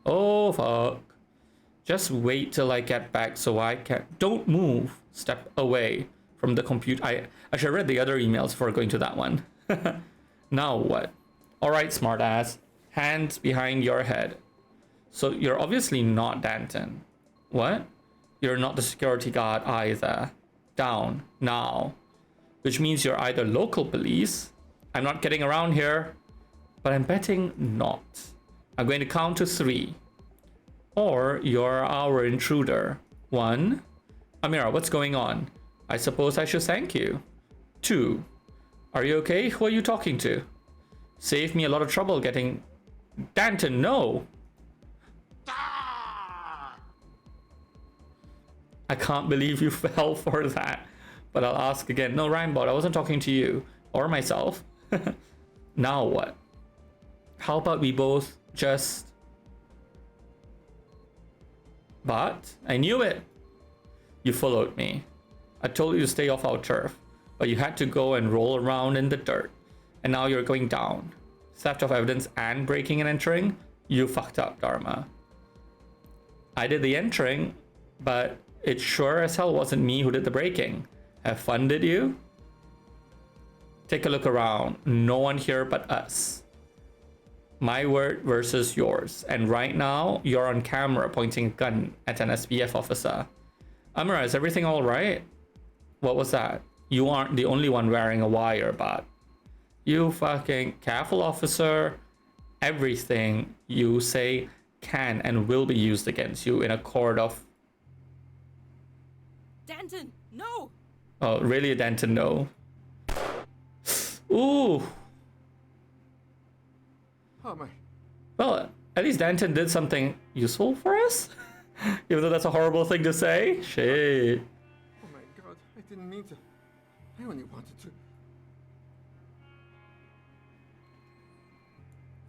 Oh, fuck. Just wait till I get back so I can... Don't move. Step away from the computer. I should have read the other emails before going to that one. Now what? Alright, smartass. Hands behind your head. So you're obviously not Danton. What? You're not the security guard either. Down. Now. Which means you're either local police. I'm not getting around here. But I'm betting not. I'm going to count to 3. Or you're our intruder. 1. Amira, what's going on? I suppose I should thank you. 2. Are you okay? Who are you talking to? Saved me a lot of trouble getting... Danton, no! I can't believe you fell for that. But I'll ask again. No, Rhymebot, I wasn't talking to you. Or myself. Now what? How about we both just... But I knew it. You followed me. I told you to stay off our turf, but you had to go and roll around in the dirt. And now you're going down. Theft of evidence and breaking and entering? You fucked up, Dharma. I did the entering, but it sure as hell wasn't me who did the breaking. Have fun, did you? Take a look around. No one here but us. My word versus yours. And right now, you're on camera pointing a gun at an SPF officer. Amira, is everything all right? What was that? You aren't the only one wearing a wire, but... You fucking careful, officer. Everything you say can and will be used against you in a court of... Danton, no! Oh, really, Danton, no. Ooh. Oh my. Well, at least Danton did something useful for us. Even though that's a horrible thing to say. Shit. Oh my god, I didn't mean to. I only wanted to.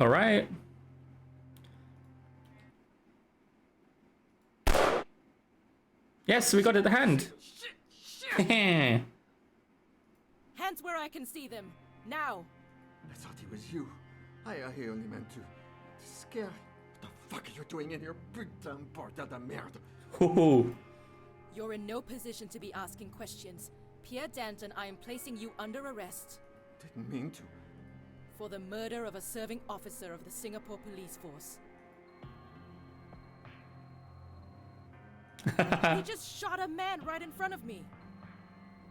Alright. Yes, we got it at the hand. Shit! Hands where I can see them. Now. I thought he was you. I only meant to scare. What the fuck are you doing in here? Putain bordel de merde. Hoo-hoo. You're in no position to be asking questions. Pierre Danton, I am placing you under arrest. Didn't mean to. For the murder of a serving officer of the Singapore Police Force. He just shot a man right in front of me.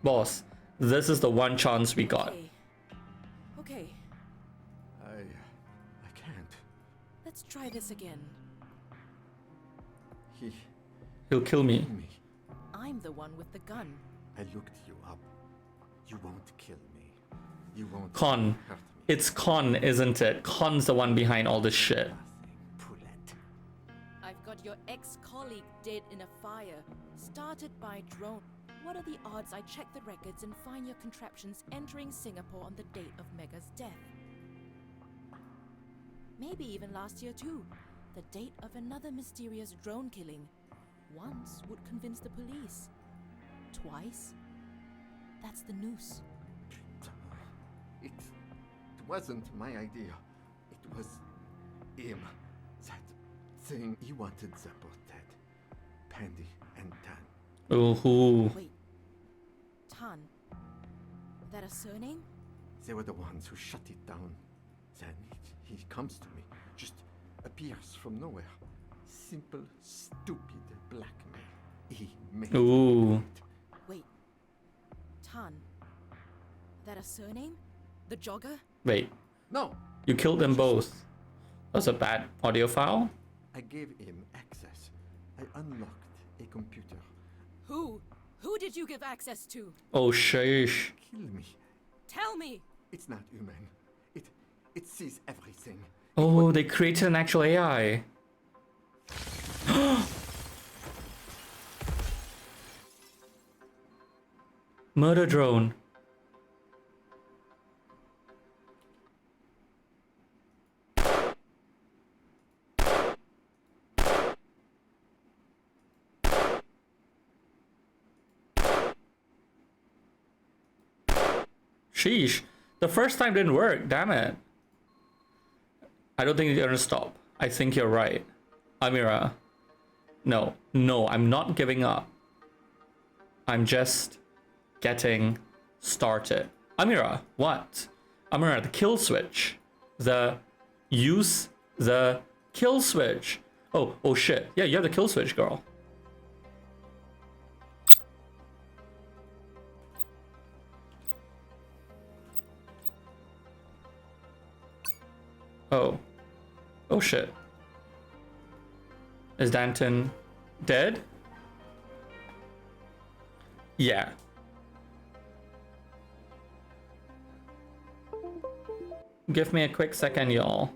Boss, this is the one chance we got. Okay. I can't. Let's try this again. He'll kill me. I'm the one with the gun. I looked you up. You won't kill me. You won't Con. hurt me. It's Con, isn't it? Con's the one behind all this shit. Poulette. I've got your ex-colleague dead in a fire, started by drone. What are the odds I check the records and find your contraptions entering Singapore on the date of Mega's death? Maybe even last year too. The date of another mysterious drone killing. Once would convince the police. Twice? That's the noose. It wasn't my idea. It was him. That thing he wanted them both dead. Pandy and Tan. Oh, who? Wait. Tan. That a surname? They were the ones who shut it down. Then he comes to me, just appears from nowhere. Simple, stupid blackmail. He made Ooh. it. Wait. Tan. That a surname? The jogger? Wait, No, you killed them both. That was a bad audio file. I gave him access. I unlocked a computer. Who? Who did you give access to? Oh, sheesh. Kill me. Tell me! It's not human. It sees everything. Oh, they created an actual AI. Murder drone. Sheesh. The first time didn't work, damn it. I don't think you're gonna stop. I think you're right. Amira. No, I'm not giving up. I'm just getting started. Amira, what? Amira, the kill switch. Use the kill switch. Oh shit. Yeah, you have the kill switch, girl. Oh shit. Is Danton dead? Yeah. Give me a quick second, y'all.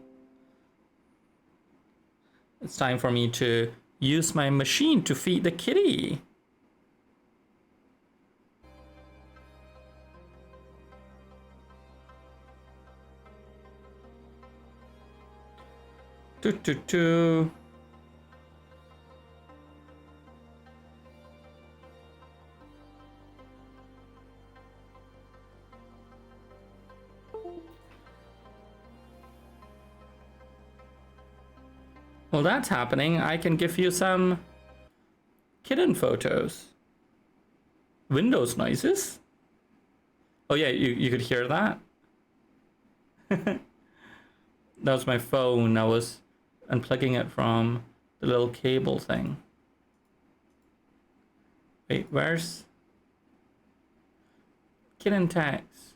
It's time for me to use my machine to feed the kitty. Doo. While that's happening, I can give you some kitten photos. Windows noises? Oh yeah, you could hear that? That was my phone. I was unplugging it from the little cable thing. Wait, where's kitten tags?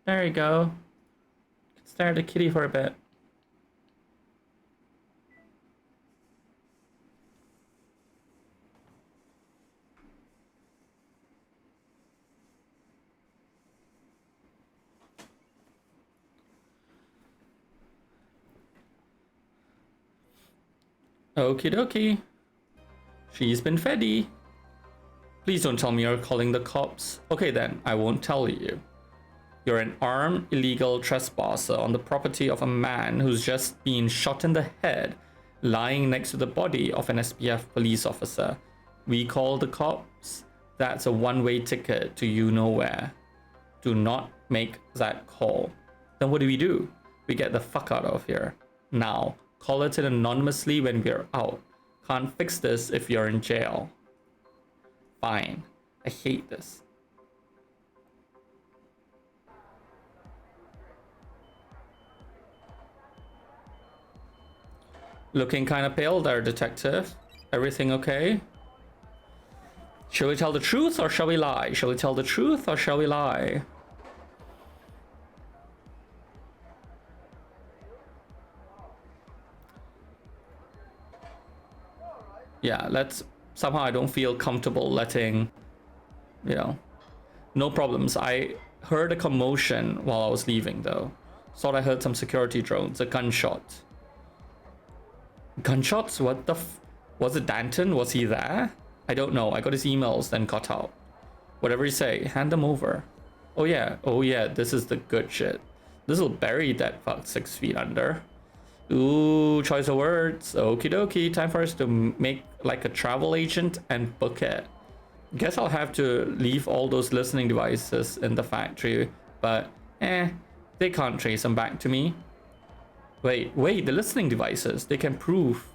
There you go. Stare at the kitty for a bit. Okie dokie. She's been feddy. Please don't tell me you're calling the cops. Okay then, I won't tell you. You're an armed illegal trespasser on the property of a man who's just been shot in the head, lying next to the body of an SPF police officer. We call the cops. That's a one-way ticket to you nowhere. Do not make that call. Then what do? We get the fuck out of here. Now. Call it in anonymously when we're out. Can't fix this if you're in jail. Fine. I hate this. Looking kind of pale there, detective. Everything okay? Shall we tell the truth or shall we lie? Shall we tell the truth or shall we lie? Yeah, somehow I don't feel comfortable letting, no problems. I heard a commotion while I was leaving though. Thought I heard some security drones, a gunshot. Gunshots? What the was it Danton? Was he there? I don't know. I got his emails, then got out. Whatever you say, hand them over. Oh yeah, this is the good shit. This'll bury that fuck 6 feet under. Ooh, choice of words. Okie dokie. Time for us to make like a travel agent and book it. Guess I'll have to leave all those listening devices in the factory, but they can't trace them back to me. Wait, the listening devices, they can prove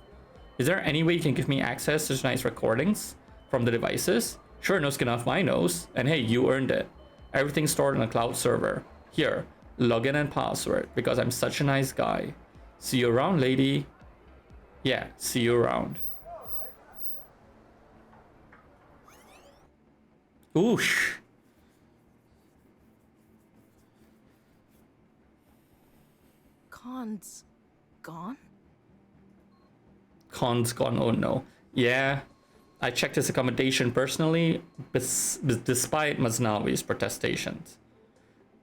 Is there any way you can give me access to tonight's recordings from the devices? Sure, no skin off my nose. And hey, you earned it. Everything's stored on a cloud server. Here, login and password, because I'm such a nice guy. See you around, lady. Yeah, see you around. Oosh. Khan's gone? Khan's gone, oh no. Yeah, I checked his accommodation personally, despite Masnawi's protestations.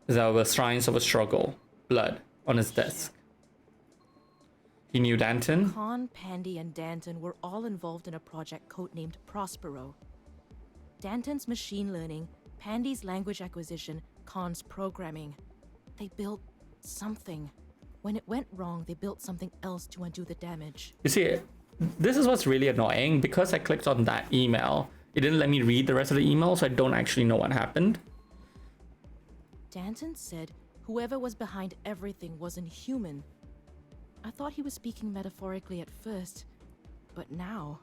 There were signs of a struggle, blood on his desk. He knew Danton. Khan, Pandy, and Danton were all involved in a project codenamed Prospero. Danton's machine learning, Pandy's language acquisition, Khan's programming. They built something. When it went wrong, they built something else to undo the damage. You see, this is what's really annoying. Because I clicked on that email, it didn't let me read the rest of the email, so I don't actually know what happened. Danton said whoever was behind everything wasn't human. I thought he was speaking metaphorically at first, but now...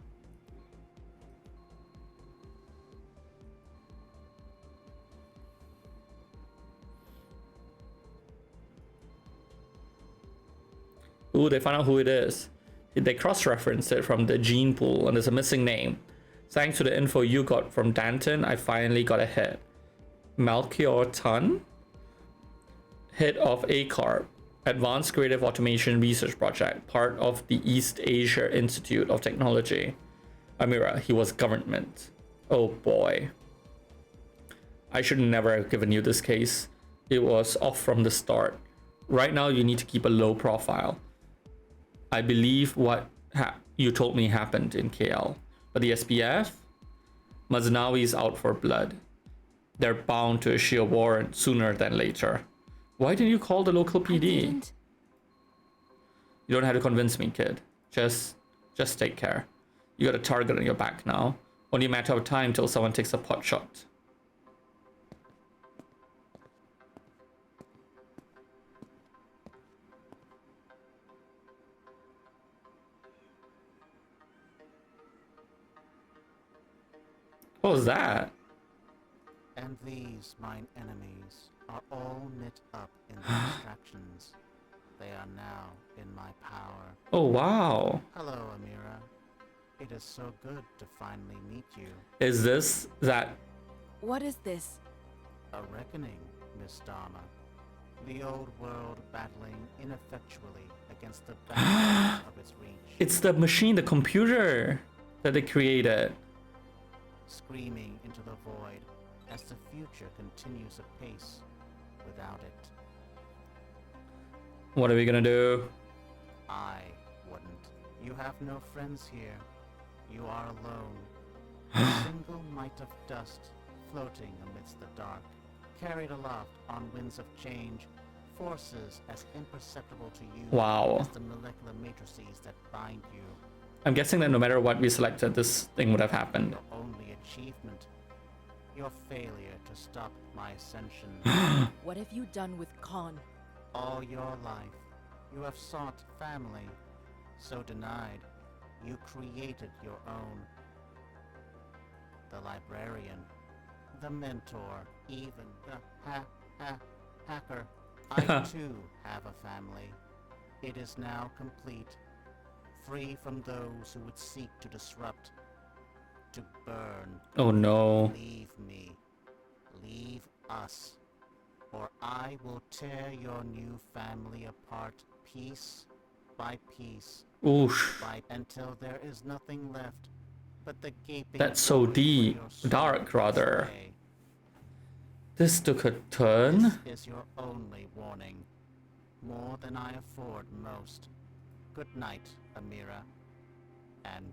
Ooh, they found out who it is. They cross-referenced it from the gene pool, and there's a missing name. Thanks to the info you got from Danton, I finally got a hit. Melchior Tun? Head of ACARP, Advanced Creative Automation Research Project, part of the East Asia Institute of Technology. Amira, he was government. Oh boy. I should never have given you this case. It was off from the start. Right now, you need to keep a low profile. I believe what you told me happened in KL. But the SPF? Maznawi's out for blood. They're bound to issue a warrant sooner than later. Why didn't you call the local PD? You don't have to convince me, kid. Just take care. You got a target on your back now. Only a matter of time till someone takes a pot shot. What was that? And these, mine enemies, are all knit up in the distractions. They are now in my power. Oh, wow. Hello, Amira. It is so good to finally meet you. Is this that? What is this? A reckoning, Miss Dharma. The old world battling ineffectually against the boundaries of its reach. It's the machine, the computer that they created. Screaming into the void as the future continues apace without it. What are we gonna do? I wouldn't. You have no friends here. You are alone. A single mite of dust floating amidst the dark, carried aloft on winds of change, forces as imperceptible to you Wow. as the molecular matrices that bind you. I'm guessing that no matter what we selected, this thing would have happened. Your only achievement, your failure to stop my ascension. What have you done with Khan? All your life, you have sought family. So denied, you created your own. The librarian, the mentor, even the hacker. I too have a family. It is now complete, free from those who would seek to disrupt, to burn. Oh no. Leave me, leave us, or I will tear your new family apart piece by piece, Oof. until there is nothing left but the gaping. That's so void deep. where your soul Dark, rather. sway. This took a turn. This is your only warning, more than I afford most. Good night, Amira, and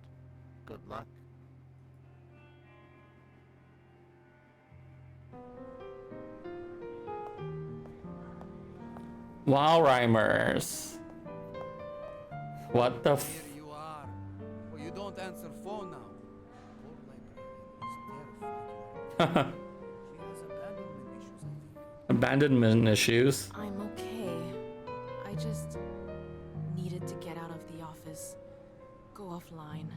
good luck. Wow, rhymers. What the f- Here you are. Well, you don't answer phone now. Poor librarian is terrified. She has abandonment issues, I think. Abandonment issues. I'm okay. I just needed to get out of the office. go offline.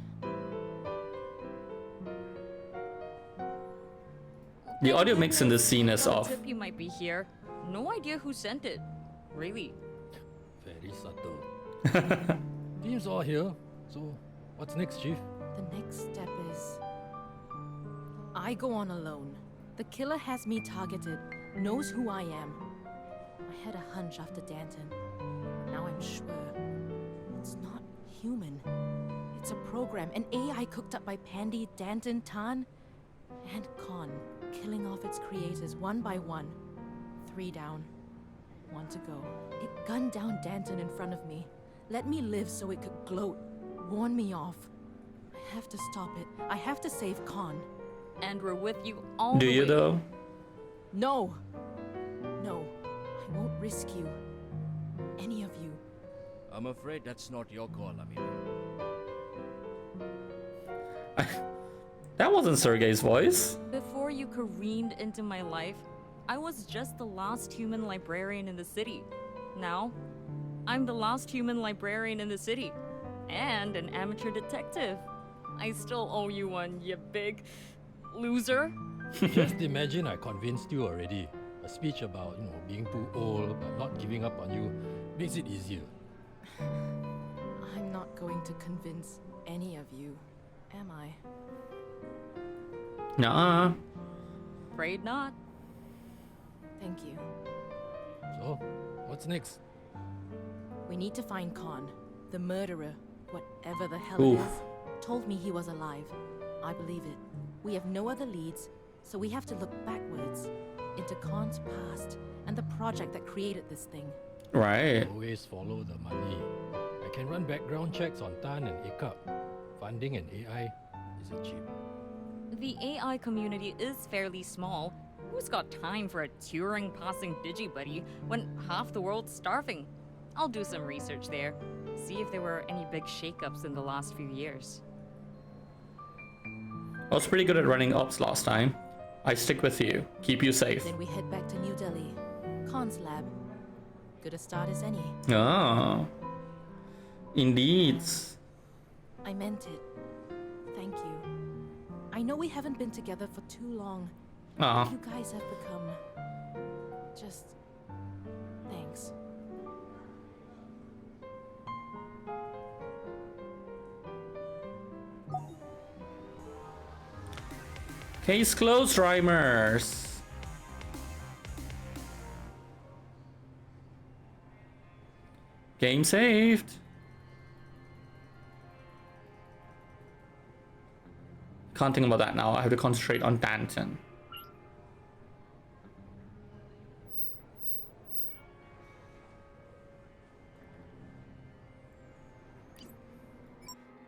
The audio mix in this scene is off. Tip you might be here. No idea who sent it. Really. Very subtle. Team's all here. So, what's next, Chief? The next step is... I go on alone. The killer has me targeted, knows who I am. I had a hunch after Danton. Now I'm sure. It's not human. It's a program, an AI cooked up by Pandy, Danton, Tan, and Khan, killing off its creators one by one. 3 down, 1 to go. It gunned down Danton in front of me. Let me live so it could gloat, warn me off. I have to stop it. I have to save Khan. And we're with you all Do the you way. though? No. No. I won't risk you. Any of you. I'm afraid that's not your call, Amira. That wasn't Sergei's voice. Before you careened into my life, I was just the last human librarian in the city. Now, I'm the last human librarian in the city. And an amateur detective. I still owe you one, you big loser. Just imagine I convinced you already. A speech about, being too old but not giving up on you makes it easier. I'm not going to convince any of you, am I? Nuh-uh. Afraid not. Thank you. So, what's next? We need to find Khan. The murderer, whatever the hell Oof. it is, told me he was alive. I believe it. We have no other leads, so we have to look backwards into Khan's past and the project that created this thing. Right. Always follow the money. I can run background checks on Tan and Ikap. Funding and AI isn't cheap. The AI community is fairly small. Who's got time for a Turing passing digibuddy when half the world's starving? I'll do some research there. See if there were any big shakeups in the last few years. I was pretty good at running ops last time. I stick with you. Keep you safe. Then we head back to New Delhi. Khan's lab. Good a start as any. Ah. Indeed. I meant it. Thank you. I know we haven't been together for too long. Ah. You guys have become... just... thanks. Case closed, Rhymers. Game saved. Can't think about that now. I have to concentrate on Danton.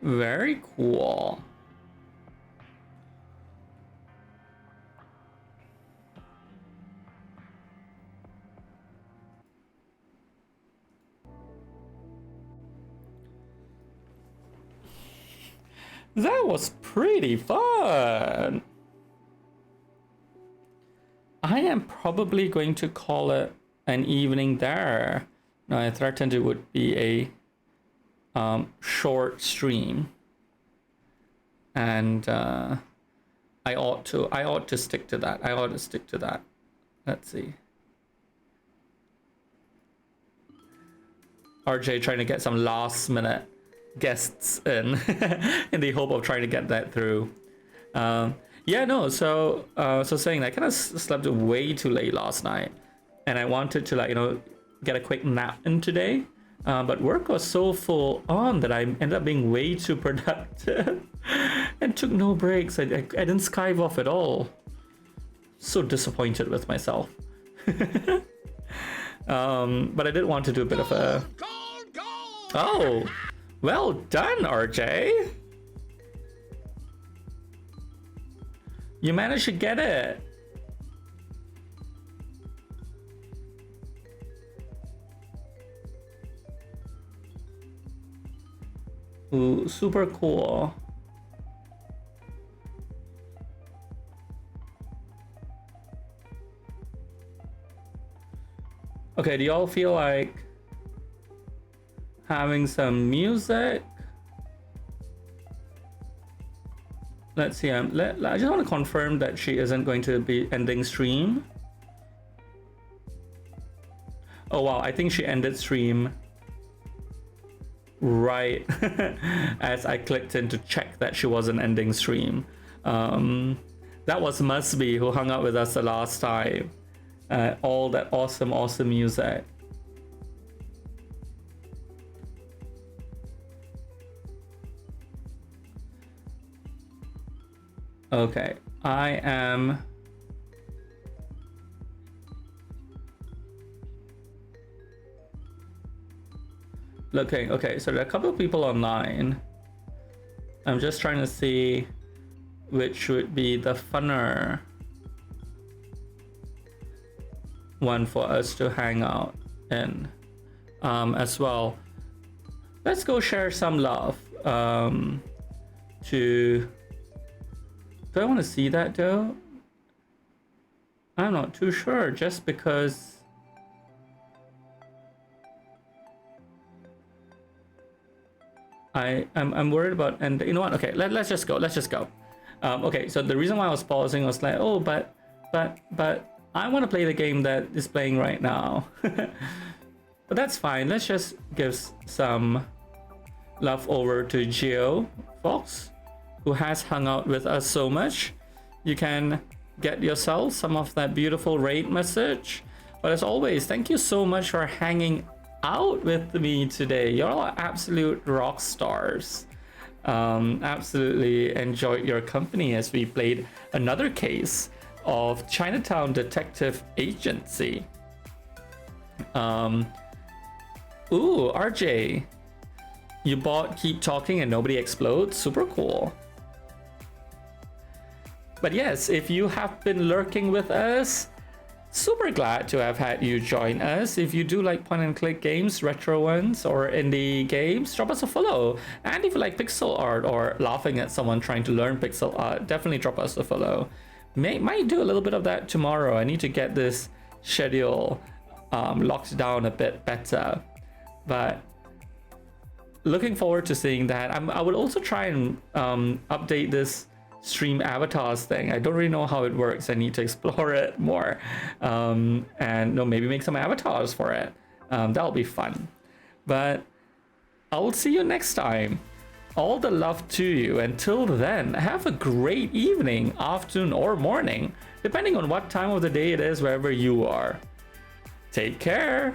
Very cool. That was pretty fun. I am probably going to call it an evening there. No, I threatened it would be a short stream, and I ought to stick to that. Let's see. RJ trying to get some last minute guests in in the hope of trying to get that through. Yeah, no, so saying that I kind of slept way too late last night, and I wanted to get a quick nap in today, but work was so full on that I ended up being way too productive and took no breaks. I didn't skive off at all. So disappointed with myself. But I did want to do a bit of a... Oh, well done, RJ. You managed to get it. Ooh, super cool. Okay, do y'all feel like having some music? let's see. I just want to confirm that she isn't going to be ending stream. Oh wow, I think she ended stream right as I clicked in to check that she wasn't ending stream. That was Musby who hung out with us the last time. All that awesome music. Okay, I am looking. Okay, so there are a couple of people online. I'm just trying to see which would be the funner one for us to hang out in as well. Let's go share some love to... Do I want to see that though? I'm not too sure, just because I'm worried about, and you know what? Okay, let's just go. Okay, so the reason why I was pausing was like, oh, but I want to play the game that is playing right now. But that's fine. Let's just give some love over to Geo Fox, who has hung out with us so much. You can get yourself some of that beautiful raid message. But as always, thank you so much for hanging out with me today. You're all absolute rock stars. Absolutely enjoyed your company as we played another case of Chinatown Detective Agency. Ooh, RJ, you bought Keep Talking and Nobody Explodes. Super cool. But yes, if you have been lurking with us, super glad to have had you join us. If you do like point and click games, retro ones, or indie games, drop us a follow. And if you like pixel art or laughing at someone trying to learn pixel art, definitely drop us a follow. Might do a little bit of that tomorrow. I need to get this schedule locked down a bit better. But looking forward to seeing that. I would also try and update this stream avatars thing. I don't really know how it works. I need to explore it more, and maybe make some avatars for it. That'll be fun. But I'll see you next time. All the love to you. Until then, have a great evening, afternoon, or morning, depending on what time of the day it is wherever you are. Take care.